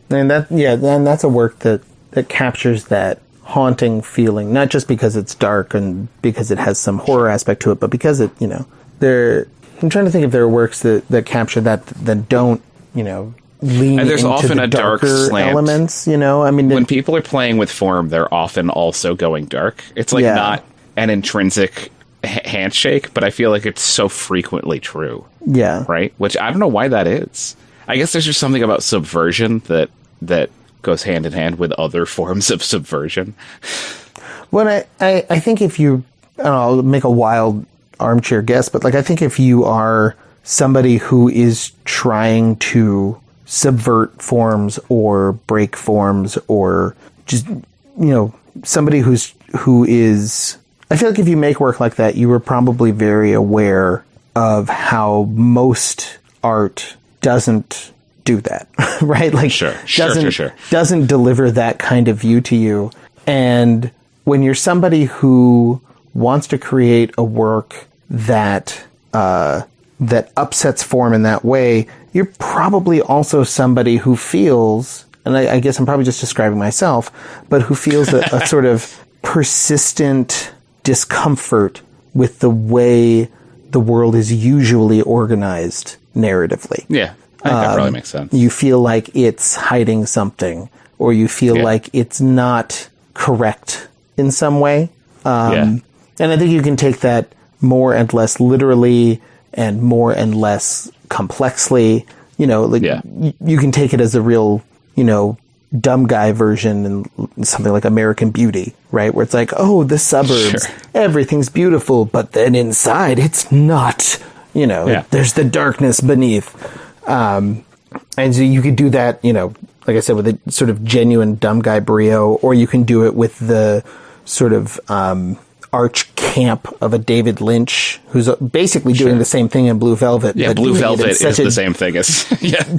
S7: And that's a work that captures that haunting feeling, not just because it's dark and because it has some horror aspect to it, but because it, I'm trying to think if there are works that capture that don't, lean and there's into often the a dark slant. Elements, I mean,
S4: when people are playing with form, they're often also going dark. It's not an intrinsic handshake, but I feel like it's so frequently true.
S7: Yeah.
S4: Right? Which I don't know why that is. I guess there's just something about subversion that goes hand in hand with other forms of subversion.
S7: Well, I think if you, I'll make a wild armchair guess, but I think if you are somebody who is trying to subvert forms or break forms, or just, somebody who is, I feel like if you make work like that, you were probably very aware of how most art doesn't do that, right? Doesn't deliver that kind of view to you. And when you're somebody who wants to create a work that upsets form in that way, you're probably also somebody who feels, and I guess I'm probably just describing myself, but who feels a sort of persistent discomfort with the way the world is usually organized narratively.
S4: Yeah, I think that probably makes sense.
S7: You feel like it's hiding something, or you feel like it's not correct in some way. And I think you can take that more and less literally and more and less complexly. You can take it as a real, dumb guy version and something like American Beauty, right? Where it's like, oh, the suburbs, everything's beautiful, but then inside it's not, there's the darkness beneath. And so you could do that, like I said, with a sort of genuine dumb guy brio, or you can do it with the sort of arch camp of a David Lynch, who's basically doing the same thing in Blue Velvet.
S4: Yeah, Blue Velvet is the same thing as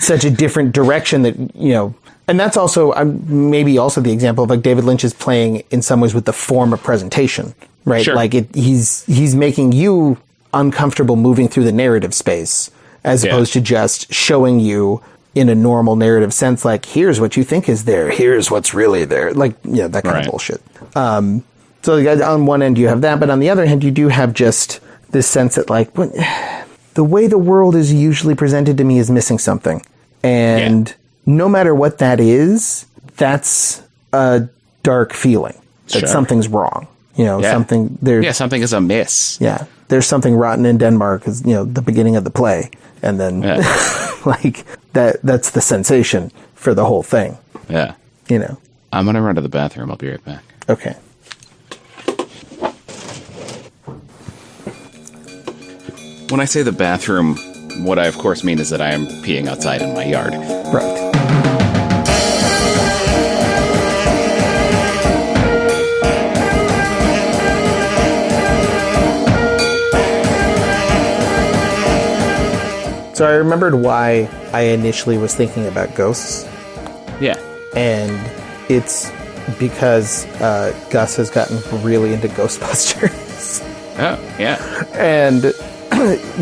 S7: such a different direction that, and that's also maybe also the example of David Lynch is playing in some ways with the form of presentation, right? Sure. He's making you uncomfortable moving through the narrative space, as opposed to just showing you in a normal narrative sense, here's what you think is there, here's what's really there, that kind of bullshit. So on one end you have that, but on the other hand you do have just this sense that the way the world is usually presented to me is missing something. And no matter what that is, that's a dark feeling that something's wrong. Something there.
S4: Yeah, something is amiss.
S7: Yeah. There's something rotten in Denmark is, the beginning of the play. And then that's the sensation for the whole thing.
S4: Yeah. I'm going to run to the bathroom. I'll be right back.
S7: Okay.
S4: When I say the bathroom, what I of course mean is that I am peeing outside in my yard.
S7: Right. So I remembered why I initially was thinking about ghosts.
S4: Yeah.
S7: And it's because Gus has gotten really into Ghostbusters.
S4: Oh, yeah.
S7: And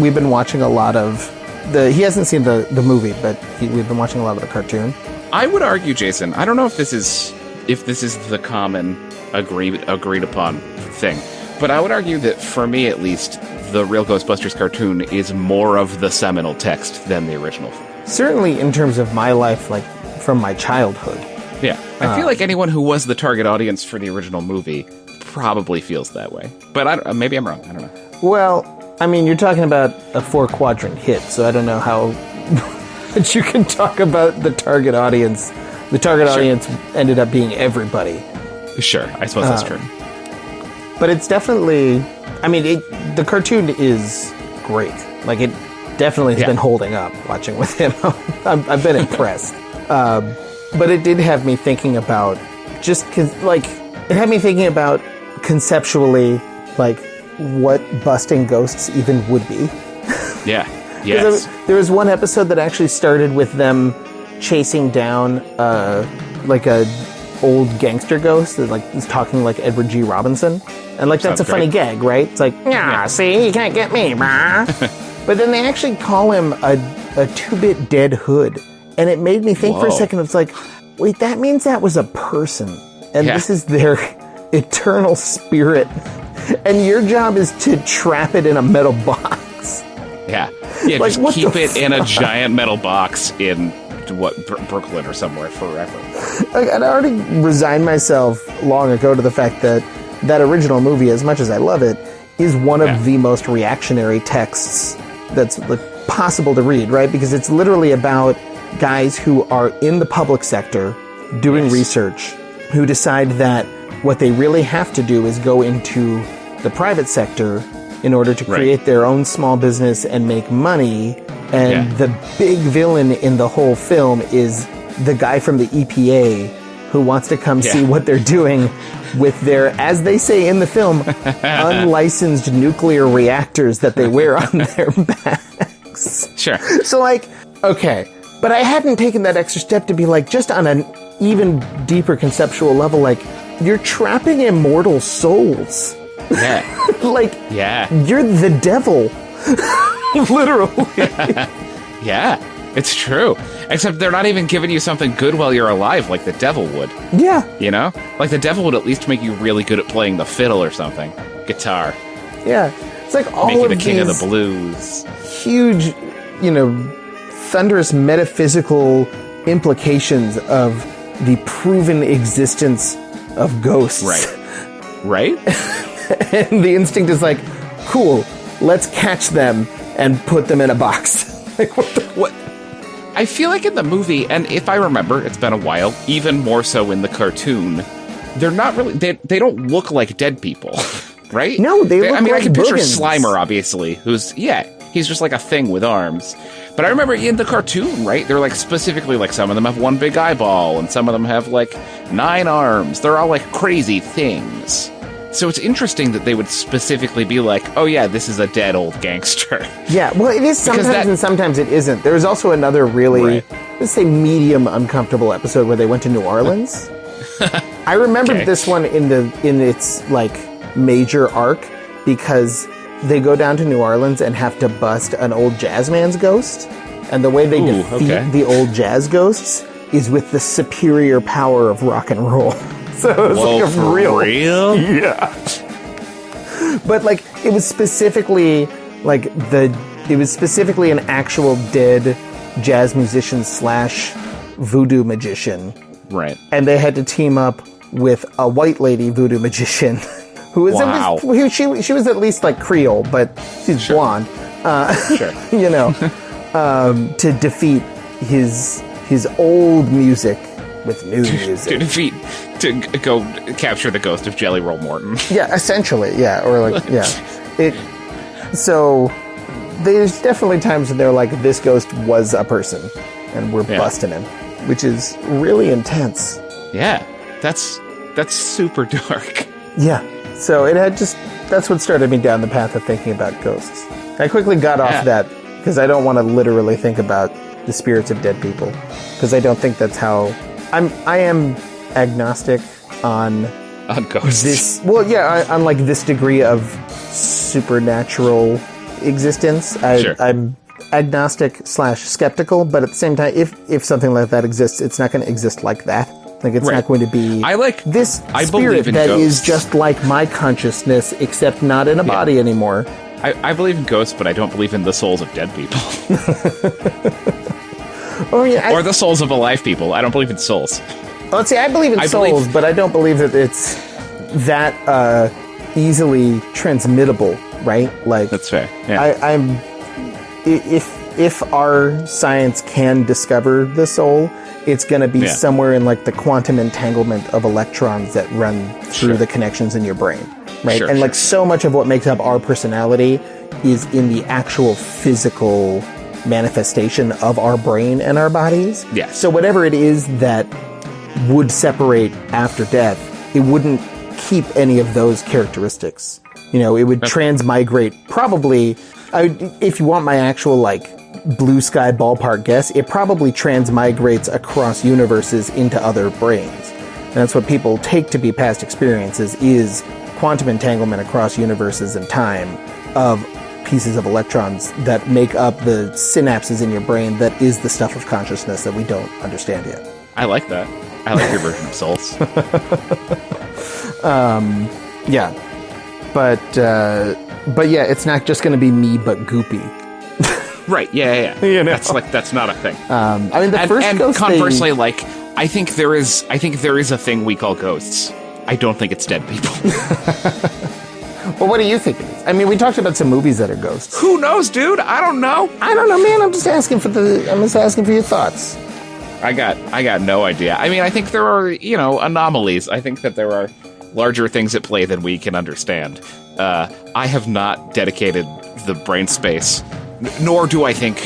S7: we've been watching a lot of he hasn't seen the movie, but we've been watching a lot of the cartoon.
S4: I would argue, Jason, I don't know if this is the common agreed upon thing, but I would argue that for me at least, the real Ghostbusters cartoon is more of the seminal text than the original.
S7: Certainly in terms of my life, like from my childhood.
S4: Yeah. I feel like anyone who was the target audience for the original movie probably feels that way. But maybe I'm wrong. I don't know.
S7: Well, I mean, you're talking about a 4-quadrant hit, so I don't know how much you can talk about the target audience. The target audience ended up being everybody.
S4: Sure, I suppose that's true.
S7: But it's definitely... I mean, the cartoon is great. Like, it definitely has been holding up watching with him. I've been impressed. But it did have me thinking about it had me thinking about conceptually, like, what busting ghosts even would be.
S4: Yeah. Yes.
S7: There was one episode that actually started with them chasing down, like a old gangster ghost that, like, is talking like Edward G. Robinson. And, like, that's a funny gag, right? It's like, see, you can't get me, brah. But then they actually call him a 2-bit dead hood. And it made me think for a second, it's like, wait, that means that was a person. And this is their eternal spirit. And your job is to trap it in a metal box.
S4: Yeah. Yeah,
S7: like,
S4: just keep it in a giant metal box in, Brooklyn or somewhere forever.
S7: Like, I'd already resigned myself long ago to the fact that original movie, as much as I love it, is one of the most reactionary texts that's possible to read, right? Because it's literally about guys who are in the public sector doing research, who decide that what they really have to do is go into the private sector in order to create their own small business and make money. And the big villain in the whole film is the guy from the EPA who wants to come see what they're doing with their, as they say in the film, unlicensed nuclear reactors that they wear on their backs.
S4: Sure.
S7: So, like, okay. But I hadn't taken that extra step to be like, just on an even deeper conceptual level, like, you're trapping immortal souls.
S4: Yeah.
S7: Like, you're the devil. Literally.
S4: Yeah, it's true. Except they're not even giving you something good while you're alive like the devil would.
S7: Yeah.
S4: You know? Like, the devil would at least make you really good at playing the fiddle or something. Guitar.
S7: Yeah. It's like all
S4: make you
S7: of
S4: the king of
S7: these
S4: the blues.
S7: huge, thunderous metaphysical implications of the proven existence of ghosts.
S4: Right?
S7: And the instinct is like, cool, let's catch them and put them in a box. Like, what?
S4: I feel like in the movie, and if I remember, it's been a while, even more so in the cartoon, they're not really, they don't look like dead people, right?
S7: No, they look like
S4: I can picture
S7: boogans.
S4: Slimer, obviously, who's, he's just like a thing with arms. But I remember in the cartoon, right, they're like specifically, like, some of them have one big eyeball, and some of them have, like, 9 arms. They're all, like, crazy things. So it's interesting that they would specifically be like, oh yeah, this is a dead old gangster.
S7: Yeah, well, it is sometimes and sometimes it isn't. There was also another really, let's say, medium uncomfortable episode where they went to New Orleans. I remembered this one in its, like, major arc because they go down to New Orleans and have to bust an old jazz man's ghost. And the way they defeat the old jazz ghosts is with the superior power of rock and roll. So it was like a real? Yeah. But, like, it was specifically an actual dead jazz musician / voodoo magician.
S4: Right.
S7: And they had to team up with a white lady voodoo magician who was she was at least, like, Creole, but she's blonde. To defeat his old music with new music.
S4: to go capture the ghost of Jelly Roll Morton.
S7: Yeah, essentially, yeah. Or, like, yeah. So there's definitely times when they're like, this ghost was a person, and we're busting him, which is really intense.
S4: Yeah, that's super dark.
S7: Yeah, so it had that's what started me down the path of thinking about ghosts. I quickly got off that, because I don't want to literally think about the spirits of dead people, because I don't think that's how... I am agnostic on
S4: ghosts.
S7: This, well, yeah, on like this degree of supernatural existence. I'm agnostic / skeptical, but at the same time, if something like that exists, it's not going to exist like that. Like, it's not going to be this spirit that is just like my consciousness, except not in a body anymore.
S4: I believe in ghosts, but I don't believe in the souls of dead people.
S7: Oh, yeah,
S4: or the souls of alive people. I don't believe in souls.
S7: Let's see, I believe in souls, but I don't believe that it's that easily transmittable, right? Like,
S4: that's fair. Yeah.
S7: If our science can discover the soul, it's going to be somewhere in like the quantum entanglement of electrons that run through the connections in your brain, right? And like so much of what makes up our personality is in the actual physical manifestation of our brain and our bodies.
S4: Yeah.
S7: So whatever it is that would separate after death, it wouldn't keep any of those characteristics. You know, it would transmigrate probably, if you want my actual like blue sky ballpark guess, it probably transmigrates across universes into other brains. And that's what people take to be past experiences, is quantum entanglement across universes and time of pieces of electrons that make up the synapses in your brain that is the stuff of consciousness that we don't understand yet.
S4: I like that. I like your version of souls.
S7: Yeah. But yeah, it's not just going to be me, but goopy.
S4: Right, yeah.
S7: You know?
S4: That's not a thing.
S7: I mean, the first ghost
S4: conversely, like, I think there is a thing we call ghosts. I don't think it's dead people.
S7: Well, what do you think it is? I mean, we talked about some movies that are ghosts.
S4: Who knows, dude? I don't know,
S7: man. I'm just asking for your thoughts.
S4: I got no idea. I mean, I think there are, anomalies. I think that there are larger things at play than we can understand. I have not dedicated the brain space, nor do I think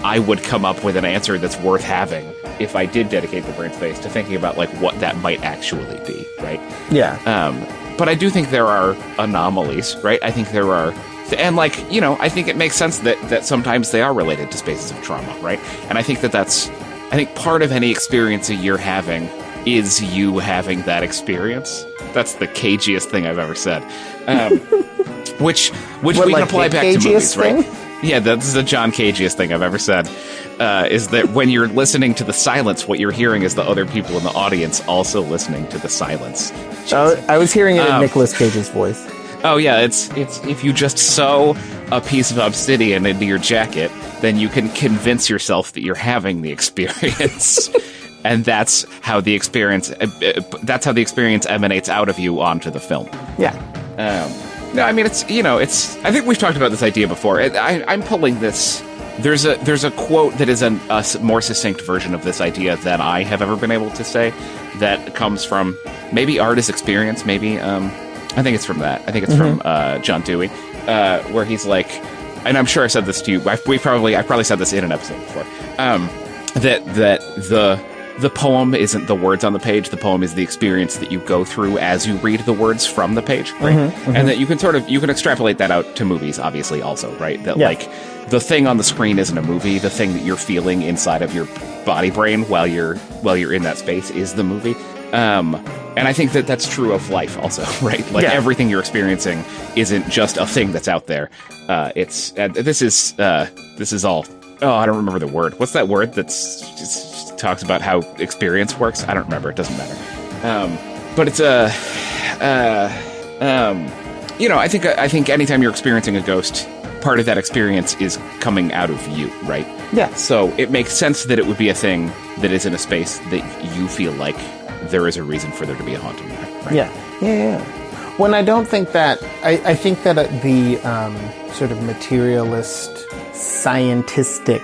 S4: I would come up with an answer that's worth having if I did dedicate the brain space to thinking about like what that might actually be, right?
S7: Yeah.
S4: But I do think there are anomalies, right? I think there are, and like, I think it makes sense that sometimes they are related to spaces of trauma, right? And I think I think part of any experience that you're having is you having that experience. That's the cagiest thing I've ever said. Which we can apply back to movies, right? Yeah, that's the John Cagiest thing I've ever said. Is that when you're listening to the silence, what you're hearing is the other people in the audience also listening to the silence.
S7: I was hearing it in Nicolas Cage's voice.
S4: Oh yeah, it's if you just sew a piece of obsidian into your jacket, then you can convince yourself that you're having the experience. And that's how the experience emanates out of you onto the film.
S7: Yeah.
S4: No, I mean, it's I think we've talked about this idea before. I'm pulling this. There's a quote that is a more succinct version of this idea than I have ever been able to say. That comes from maybe Art is Experience. Maybe I think it's from that. I think it's from John Dewey, where he's like, and I'm sure I said this to you. I've probably said this in an episode before. That the poem isn't the words on the page. The poem is the experience that you go through as you read the words from the page, right? And that you can extrapolate that out to movies, obviously, also, right? That like the thing on the screen isn't a movie. The thing that you're feeling inside of your body brain while you're in that space is the movie. And I think that that's true of life also, right? Like everything you're experiencing isn't just a thing that's out there. This is all. Oh, I don't remember the word. What's that word that's just talks about how experience works? I don't remember. It doesn't matter. But it's I think anytime you're experiencing a ghost, part of that experience is coming out of you, right?
S7: Yeah.
S4: So it makes sense that it would be a thing that is in a space that you feel like there is a reason for there to be a haunting there, right?
S7: Yeah. When I don't think that, I think that the sort of materialist, scientistic,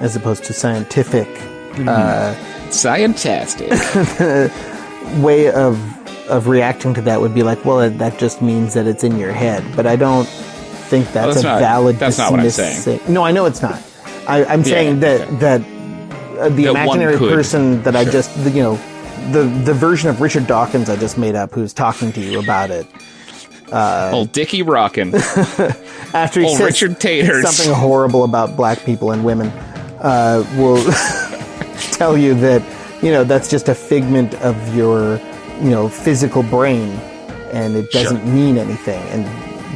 S7: as opposed to scientific,
S4: scientastic
S7: way of reacting to that would be like, well, that just means that it's in your head. But I don't think that's
S4: that's not what I'm saying.
S7: No, I know it's not. I'm saying that the imaginary person that I just, the version of Richard Dawkins I just made up who's talking to you about it.
S4: Old Dickie Rockin'.
S7: After he says
S4: Richard Taters.
S7: something horrible about black people and women, will tell you that, that's just a figment of your, physical brain, and it doesn't mean anything. And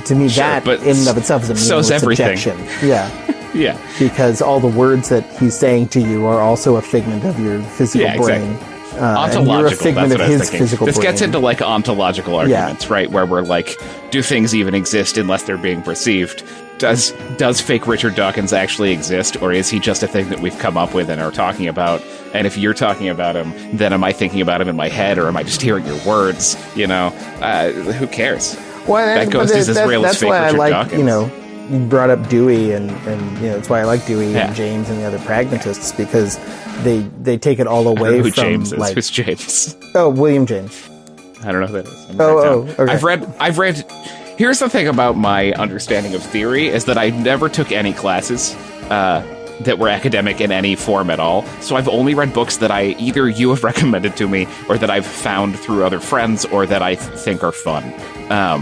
S7: to me, that in and of itself is a meaningless objection. Yeah.
S4: Yeah.
S7: Because all the words that he's saying to you are also a figment of your physical brain.
S4: Exactly. Ontological,
S7: and you're a figment
S4: that's what
S7: of
S4: I was
S7: his
S4: thinking.
S7: physical
S4: This
S7: brain.
S4: gets into like ontological arguments, right? Where we're like, do things even exist unless they're being perceived? Does fake Richard Dawkins actually exist, or is he just a thing that we've come up with and are talking about? And if you're talking about him, then am I thinking about him in my head, or am I just hearing your words? Who cares?
S7: Well,
S4: that ghost is as real as fake Richard Dawkins.
S7: You brought up Dewey, and that's why I like Dewey and James and the other pragmatists, because they take it all away
S4: who
S7: from
S4: James is.
S7: like
S4: Who's James?
S7: Oh, William James.
S4: I don't know who that is.
S7: Okay.
S4: I've read. Here's the thing about my understanding of theory is that I never took any classes that were academic in any form at all. So I've only read books that either you have recommended to me, or that I've found through other friends, or that I think are fun.
S7: I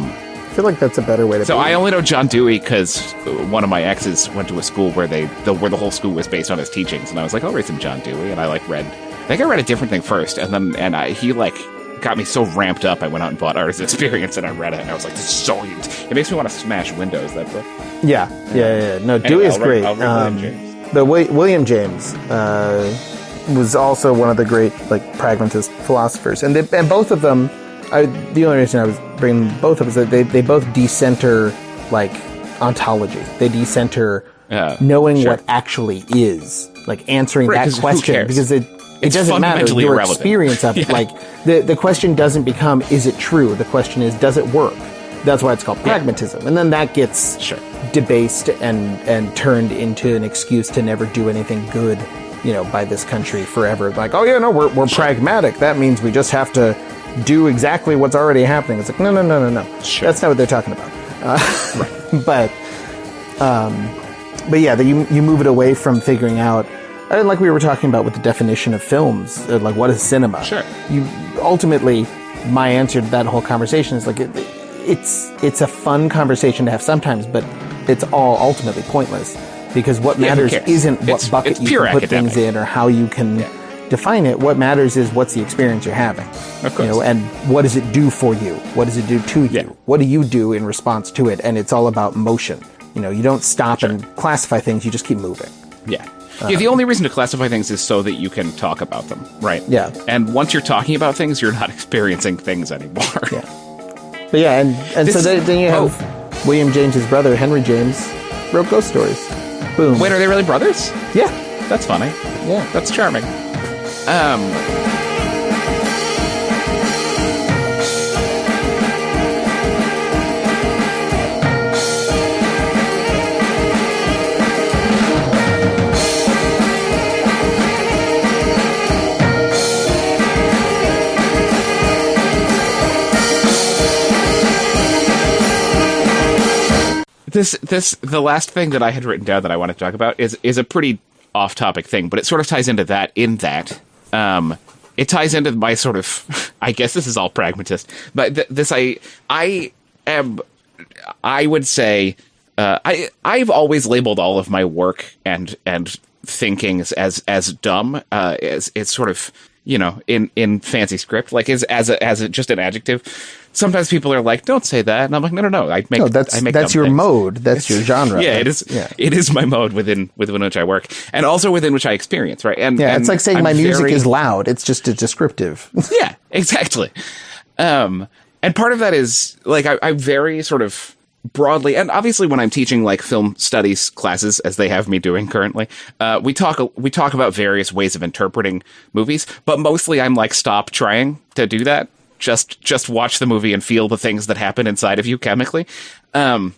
S7: feel like that's a better way to.
S4: So I only know John Dewey because one of my exes went to a school where the whole school was based on his teachings, and I was like, I'll read some John Dewey, and I think I read a different thing first, and then he got me so ramped up, I went out and bought Artist Experience, and I read it, and I was like, this is so... It makes me want to smash Windows, that book.
S7: Yeah. No, Dewey is great.
S4: I'll read William James.
S7: But William James was also one of the great pragmatist philosophers, and both of them... the only reason I was bringing both of them is that they both decenter ontology. They decenter knowing what actually is, answering that question, because it doesn't matter. Your experience of it, the question doesn't become, is it true? The question is, does it work? That's why it's called pragmatism. And then that gets debased and turned into an excuse to never do anything good, by this country forever. We're pragmatic. That means we just have to do exactly what's already happening. It's like, no. Sure. That's not what they're talking about. But yeah, you move it away from figuring out, like we were talking about with the definition of films, what is cinema?
S4: Sure.
S7: You ultimately, my answer to that whole conversation is it's a fun conversation to have sometimes, but it's all ultimately pointless, because what matters isn't what bucket you can put things in or how you can define it. What matters is what's the experience you're having.
S4: Of course.
S7: And what does it do for you? What does it do to you? What do you do in response to it? And it's all about motion. You don't stop and classify things, you just keep moving.
S4: Yeah. The only reason to classify things is so that you can talk about them, right?
S7: Yeah.
S4: And once you're talking about things, you're not experiencing things anymore.
S7: Yeah. But yeah, and so then you have William James's brother, Henry James, wrote ghost stories. Boom.
S4: Wait, are they really brothers?
S7: Yeah.
S4: That's funny.
S7: Yeah.
S4: That's charming. The last thing that I had written down that I want to talk about is a pretty off-topic thing, but it sort of ties into that it ties into my sort of, I guess this is all pragmatist, but I would say, I've always labeled all of my work and thinkings as dumb, as it's sort of, in fancy script, as just an adjective. Sometimes people are like, "Don't say that," and I'm like, "No. That's
S7: your
S4: things.
S7: mode. That's your genre."
S4: Yeah, it is. Yeah. It is my mode within which I work, and also within which I experience. Right, and
S7: it's like saying my music is loud. It's just a descriptive.
S4: Yeah, exactly. And part of that is I very sort of broadly, and obviously when I'm teaching film studies classes, as they have me doing currently, we talk about various ways of interpreting movies, but mostly I'm stop trying to do that. Just watch the movie and feel the things that happen inside of you chemically. And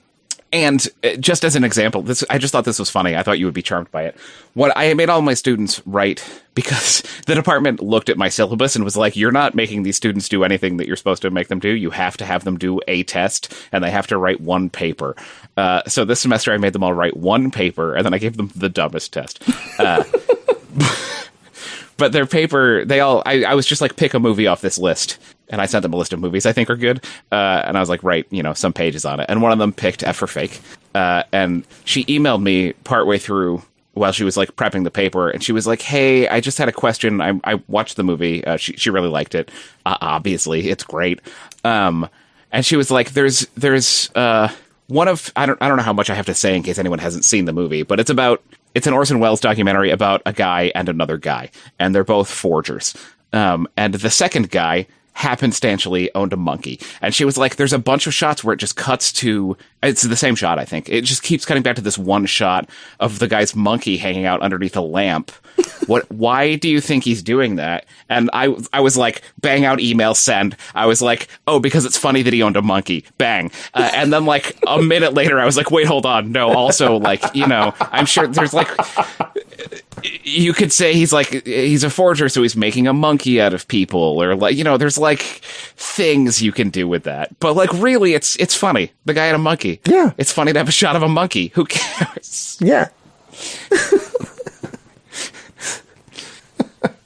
S4: And just as an example, I just thought this was funny. I thought you would be charmed by it. What I made all my students write, because the department looked at my syllabus and was like, you're not making these students do anything that you're supposed to make them do. You have to have them do a test, and they have to write one paper. So this semester I made them all write one paper, and then I gave them the dumbest test. But their paper, I was just like, pick a movie off this list. And I sent them a list of movies I think are good. And I was like, write, some pages on it. And one of them picked F for Fake. And she emailed me partway through while she was like prepping the paper. And she was like, hey, I just had a question. I watched the movie. She really liked it. Obviously, it's great. And she was like, there's one of, I don't know how much I have to say in case anyone hasn't seen the movie, but it's an Orson Welles documentary about a guy and another guy. And they're both forgers. And the second guy happenstantially owned a monkey. And she was like, there's a bunch of shots where it just cuts to, it's the same shot, I think. It just keeps cutting back to this one shot of the guy's monkey hanging out underneath a lamp. Why do you think he's doing that? And I was like, bang out email, send. I was like, oh, because it's funny that he owned a monkey. Bang. And then like a minute later, I was like, wait, hold on. No, also like, I'm sure there's like, you could say he's a forger, so he's making a monkey out of people, or like, there's like things you can do with that. But like, really, it's funny. The guy had a monkey.
S7: Yeah.
S4: It's funny to have a shot of a monkey. Who cares?
S7: Yeah.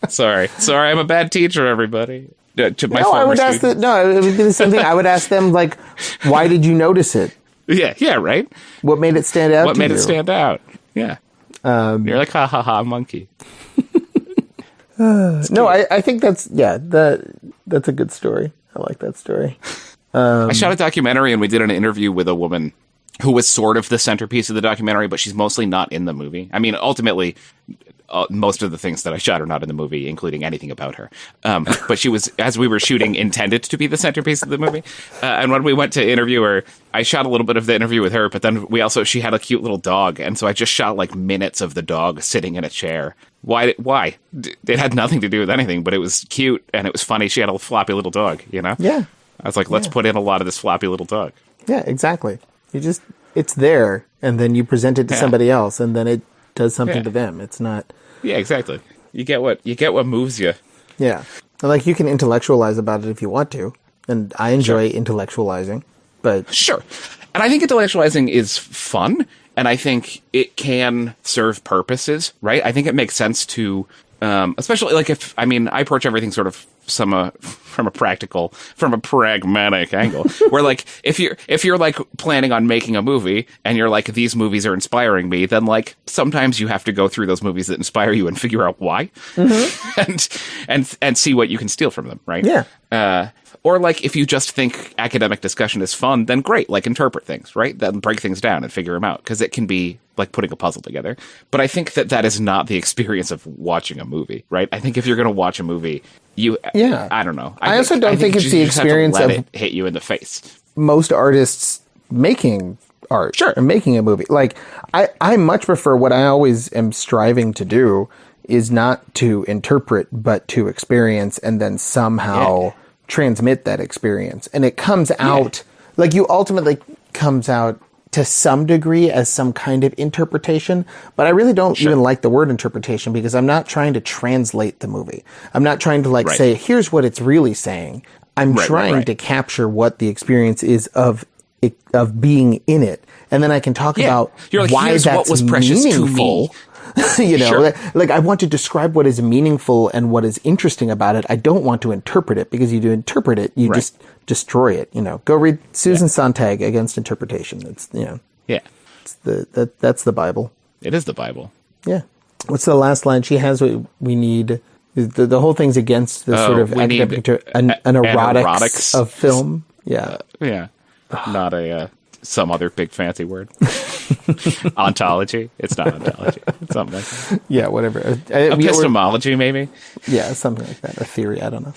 S4: Sorry, I'm a bad teacher, everybody.
S7: It would be the same thing. I would ask them, like, why did you notice it?
S4: Yeah, right.
S7: What made it stand out?
S4: What made it stand out? Yeah. You're like, ha ha ha, monkey.
S7: No, I think that's a good story. I like that story.
S4: I shot a documentary and we did an interview with a woman who was sort of the centerpiece of the documentary, but she's mostly not in the movie. I mean, ultimately, most of the things that I shot are not in the movie, including anything about her. But she was, as we were shooting, intended to be the centerpiece of the movie. And when we went to interview her, I shot a little bit of the interview with her, but then she had a cute little dog. And so I just shot like minutes of the dog sitting in a chair. Why? It had nothing to do with anything, but it was cute and it was funny. She had a floppy little dog,
S7: Yeah.
S4: I was like, let's put in a lot of this floppy little dog.
S7: Yeah, exactly. It's there, and then you present it to somebody else, and then it does something to them. It's not.
S4: Yeah, exactly. You get what moves you.
S7: Yeah, like you can intellectualize about it if you want to, and I enjoy intellectualizing. But
S4: sure, and I think intellectualizing is fun, and I think it can serve purposes. Right? I think it makes sense to, especially like I approach everything sort of from a pragmatic angle, where like if you're like planning on making a movie and you're like, these movies are inspiring me, then like sometimes you have to go through those movies that inspire you and figure out why, and see what you can steal from them, right?
S7: Yeah.
S4: Or like if you just think academic discussion is fun, then great, like interpret things, right? Then break things down and figure them out, because it can be like putting a puzzle together. But I think that is not the experience of watching a movie, right? I think if you're going to watch a movie, I don't know.
S7: I also don't think it's the experience of
S4: it hit you in the face.
S7: Most artists making art,
S4: sure,
S7: and making a movie. Like I much prefer, what I always am striving to do is not to interpret, but to experience, and then somehow transmit that experience. And it comes out, like you ultimately comes out to some degree as some kind of interpretation, but I really don't even like the word interpretation, because I'm not trying to translate the movie. I'm not trying to say, here's what it's really saying. I'm trying to capture what the experience is of being in it. And then I can talk about
S4: like,
S7: why that's
S4: what was precious
S7: meaningful. To me. Like I want to describe what is meaningful and what is interesting about it. I don't want to interpret it, because you do interpret it, you just destroy it. Go read Susan Sontag Against Interpretation. It's it's that's the Bible.
S4: It is the Bible.
S7: Yeah. What's the last line? She has what we need. The whole thing's against the sort of academic an erotics of film.
S4: Not some other big fancy word. Ontology. It's not ontology. It's something like that.
S7: Yeah, whatever.
S4: Epistemology, maybe?
S7: Yeah, something like that. A theory, I don't know.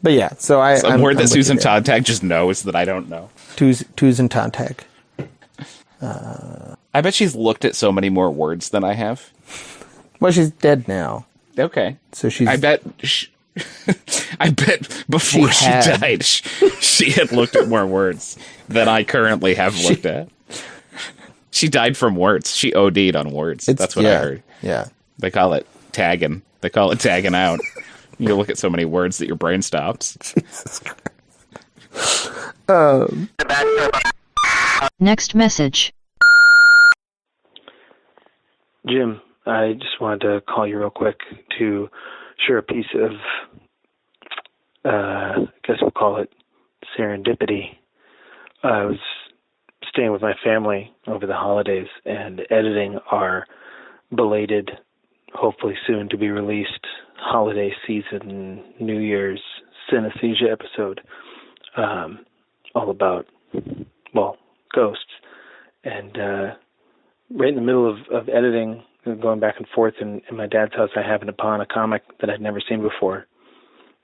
S7: But yeah, so
S4: some word that Susan Sontag just knows that I don't know.
S7: Susan Sontag.
S4: I bet she's looked at so many more words than I have.
S7: Well, she's dead now.
S4: Okay.
S7: So she's...
S4: I bet before she died, she had looked at more words than I currently have looked at. She died from words. She OD'd on words. That's what I heard.
S7: Yeah.
S4: They call it tagging. They call it tagging out. You look at so many words that your brain stops.
S7: Jesus Christ.
S1: Next message.
S9: Jim, I just wanted to call you real quick to share a piece of, I guess we'll call it serendipity. I was staying with my family over the holidays and editing our belated, hopefully soon to be released, holiday season New Year's Cinesthesia episode, all about, well, ghosts. And right in the middle of editing, going back and forth in my dad's house, I happened upon a comic that I'd never seen before.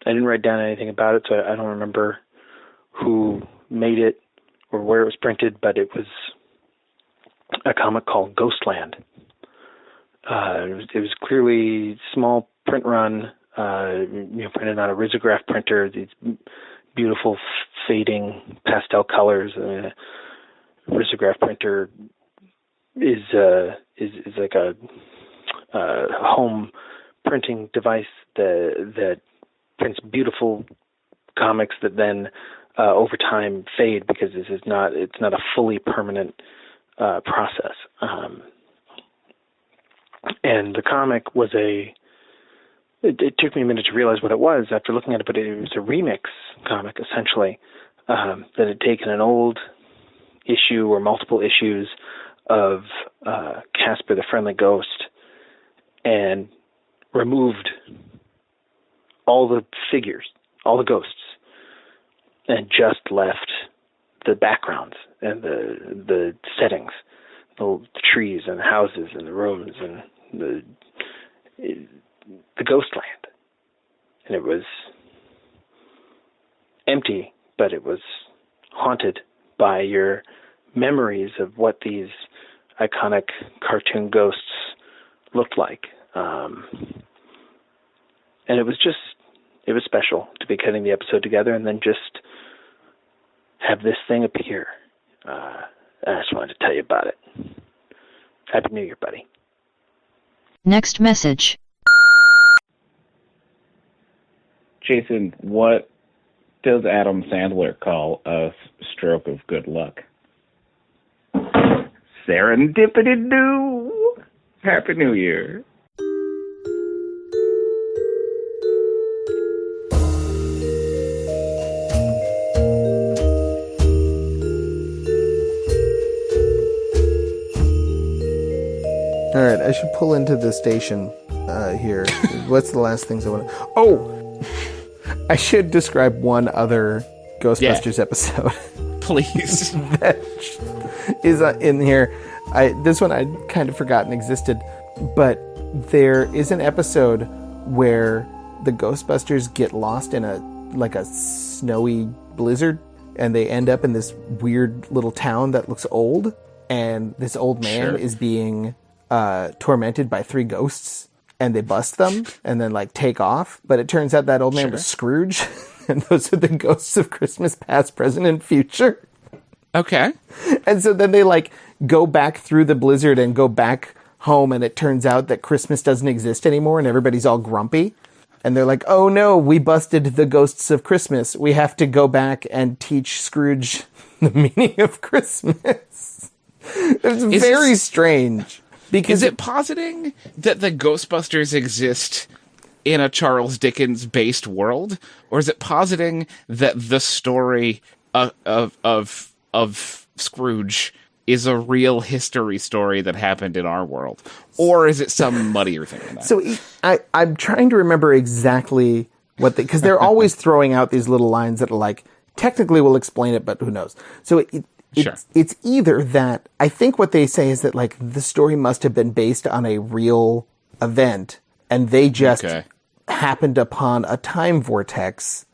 S9: I didn't write down anything about it, so I don't remember who made it or where it was printed, but it was a comic called Ghostland. It was clearly small print run, printed on a risograph printer, these beautiful fading pastel colors. Risograph printer is like a home printing device that prints beautiful comics that then over time fade because it's not a fully permanent process. And the comic was it took me a minute to realize what it was after looking at it, but it was a remix comic essentially that had taken an old issue or multiple issues of Casper the Friendly Ghost and removed all the figures, all the ghosts, and just left the backgrounds and the settings, the trees and the houses and the rooms and the ghostland. And it was empty, but it was haunted by your memories of what these iconic cartoon ghosts looked like. And it was special to be cutting the episode together and then just have this thing appear. I just wanted to tell you about it. Happy New Year, buddy.
S1: Next message.
S4: Jason, what does Adam Sandler call a stroke of good luck? Serendipity-doo! Happy New Year.
S7: All right, I should pull into the station here. What's the last things I want to... Oh! I should describe one other Ghostbusters episode.
S4: Please.
S7: That is in here. This one I'd kind of forgotten existed, but there is an episode where the Ghostbusters get lost in a snowy blizzard, and they end up in this weird little town that looks old, and this old man is being tormented by 3 ghosts, and they bust them and then take off. But it turns out that old man was Scrooge, and those are the ghosts of Christmas past, present, and future.
S4: Okay.
S7: And so then they go back through the blizzard and go back home, and it turns out that Christmas doesn't exist anymore, and everybody's all grumpy. And they're like, oh no, we busted the ghosts of Christmas. We have to go back and teach Scrooge the meaning of Christmas. It's very strange. Because
S4: is it positing that the Ghostbusters exist in a Charles Dickens-based world, or is it positing that the story of Scrooge is a real history story that happened in our world, or is it some muddier thing than that?
S7: So I'm trying to remember exactly what because they're always throwing out these little lines that are technically we'll explain it, but who knows? So it's either that I think what they say is that the story must have been based on a real event, and they just happened upon a time vortex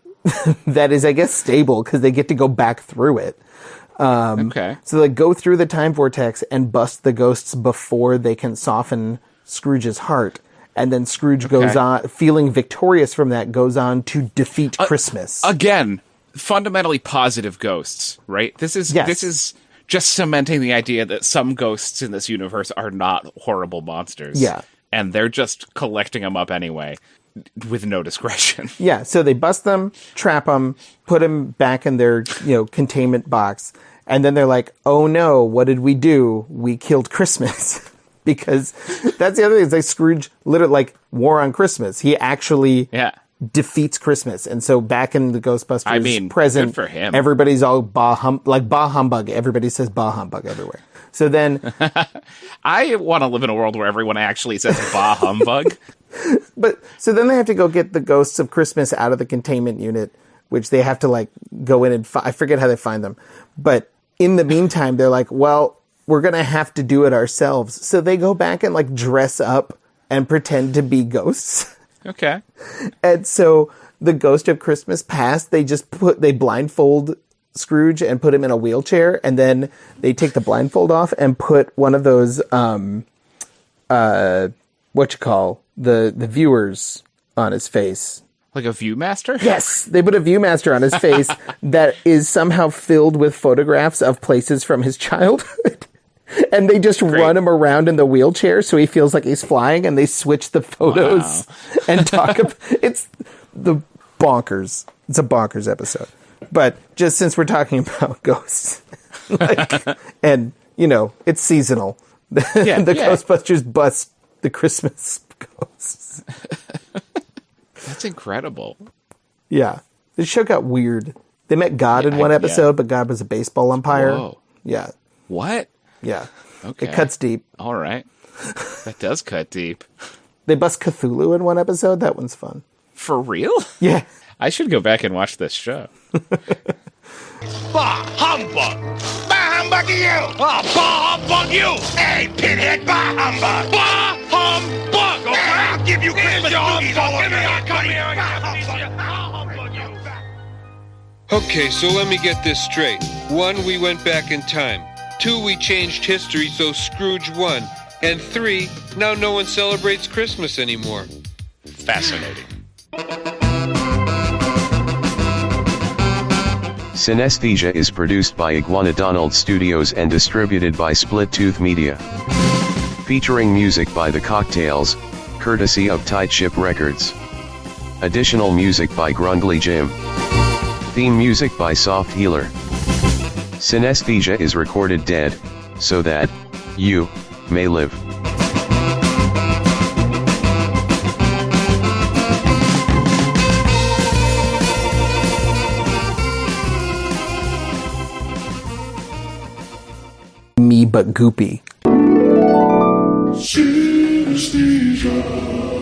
S7: that is, I guess, stable because they get to go back through it. So they go through the time vortex and bust the ghosts before they can soften Scrooge's heart. And then Scrooge goes on, feeling victorious from that, goes on to defeat Christmas.
S4: Again, fundamentally positive ghosts, right? This is just cementing the idea that some ghosts in this universe are not horrible monsters.
S7: Yeah.
S4: And they're just collecting them up anyway with no discretion.
S7: Yeah, so they bust them, trap them, put them back in their, containment box, and then they're like, "Oh no, what did we do? We killed Christmas." Because that's the other thing, is like Scrooge literally like war on Christmas. He actually defeats Christmas. And so back in the Ghostbusters present,
S4: good for him.
S7: Everybody's all bah humbug. Everybody says bah humbug everywhere. So then
S4: I want to live in a world where everyone actually says bah humbug.
S7: But so then they have to go get the ghosts of Christmas out of the containment unit, which they have to like go in and I forget how they find them. But in the meantime, they're like, well, we're going to have to do it ourselves. So they go back and like dress up and pretend to be ghosts.
S4: Okay.
S7: And so the ghost of Christmas past, they blindfold Scrooge and put him in a wheelchair. And then they take the blindfold off and put one of those, the viewers on his face.
S4: Like a Viewmaster?
S7: Yes, they put a Viewmaster on his face that is somehow filled with photographs of places from his childhood. And they just run him around in the wheelchair so he feels like he's flying, and they switch the photos and talk about it's the bonkers. It's a bonkers episode. But just since we're talking about ghosts, and it's seasonal. The Ghostbusters bust the Christmas ghosts.
S4: That's incredible.
S7: Yeah. The show got weird. They met God in one episode, but God was a baseball umpire.
S4: Whoa.
S7: Yeah.
S4: What?
S7: Yeah.
S4: Okay.
S7: It cuts deep.
S4: All right. That does cut deep.
S7: They bust Cthulhu in one episode. That one's fun.
S4: For real?
S7: Yeah.
S4: I should go back and watch this show.
S10: Bah humbug! Bah humbug you! Oh, bah humbug you! Hey, pinhead, bah humbug! Bah humbug! Okay, I'll give you Christmas cookies all over your buddy! Bah humbug you!
S11: Okay, so let me get this straight. 1, we went back in time. 2, we changed history so Scrooge won. And 3, now no one celebrates Christmas anymore.
S10: Fascinating.
S12: Cinesthesia is produced by Iguanodonald Studios and distributed by Split Tooth Media. Featuring music by The Cocktails, courtesy of Tight Ship Records. Additional music by Grundly Jim. Theme music by Soft Healer. Cinesthesia is recorded dead, so that you may live.
S7: Me but goopy.
S8: Cinesthesia.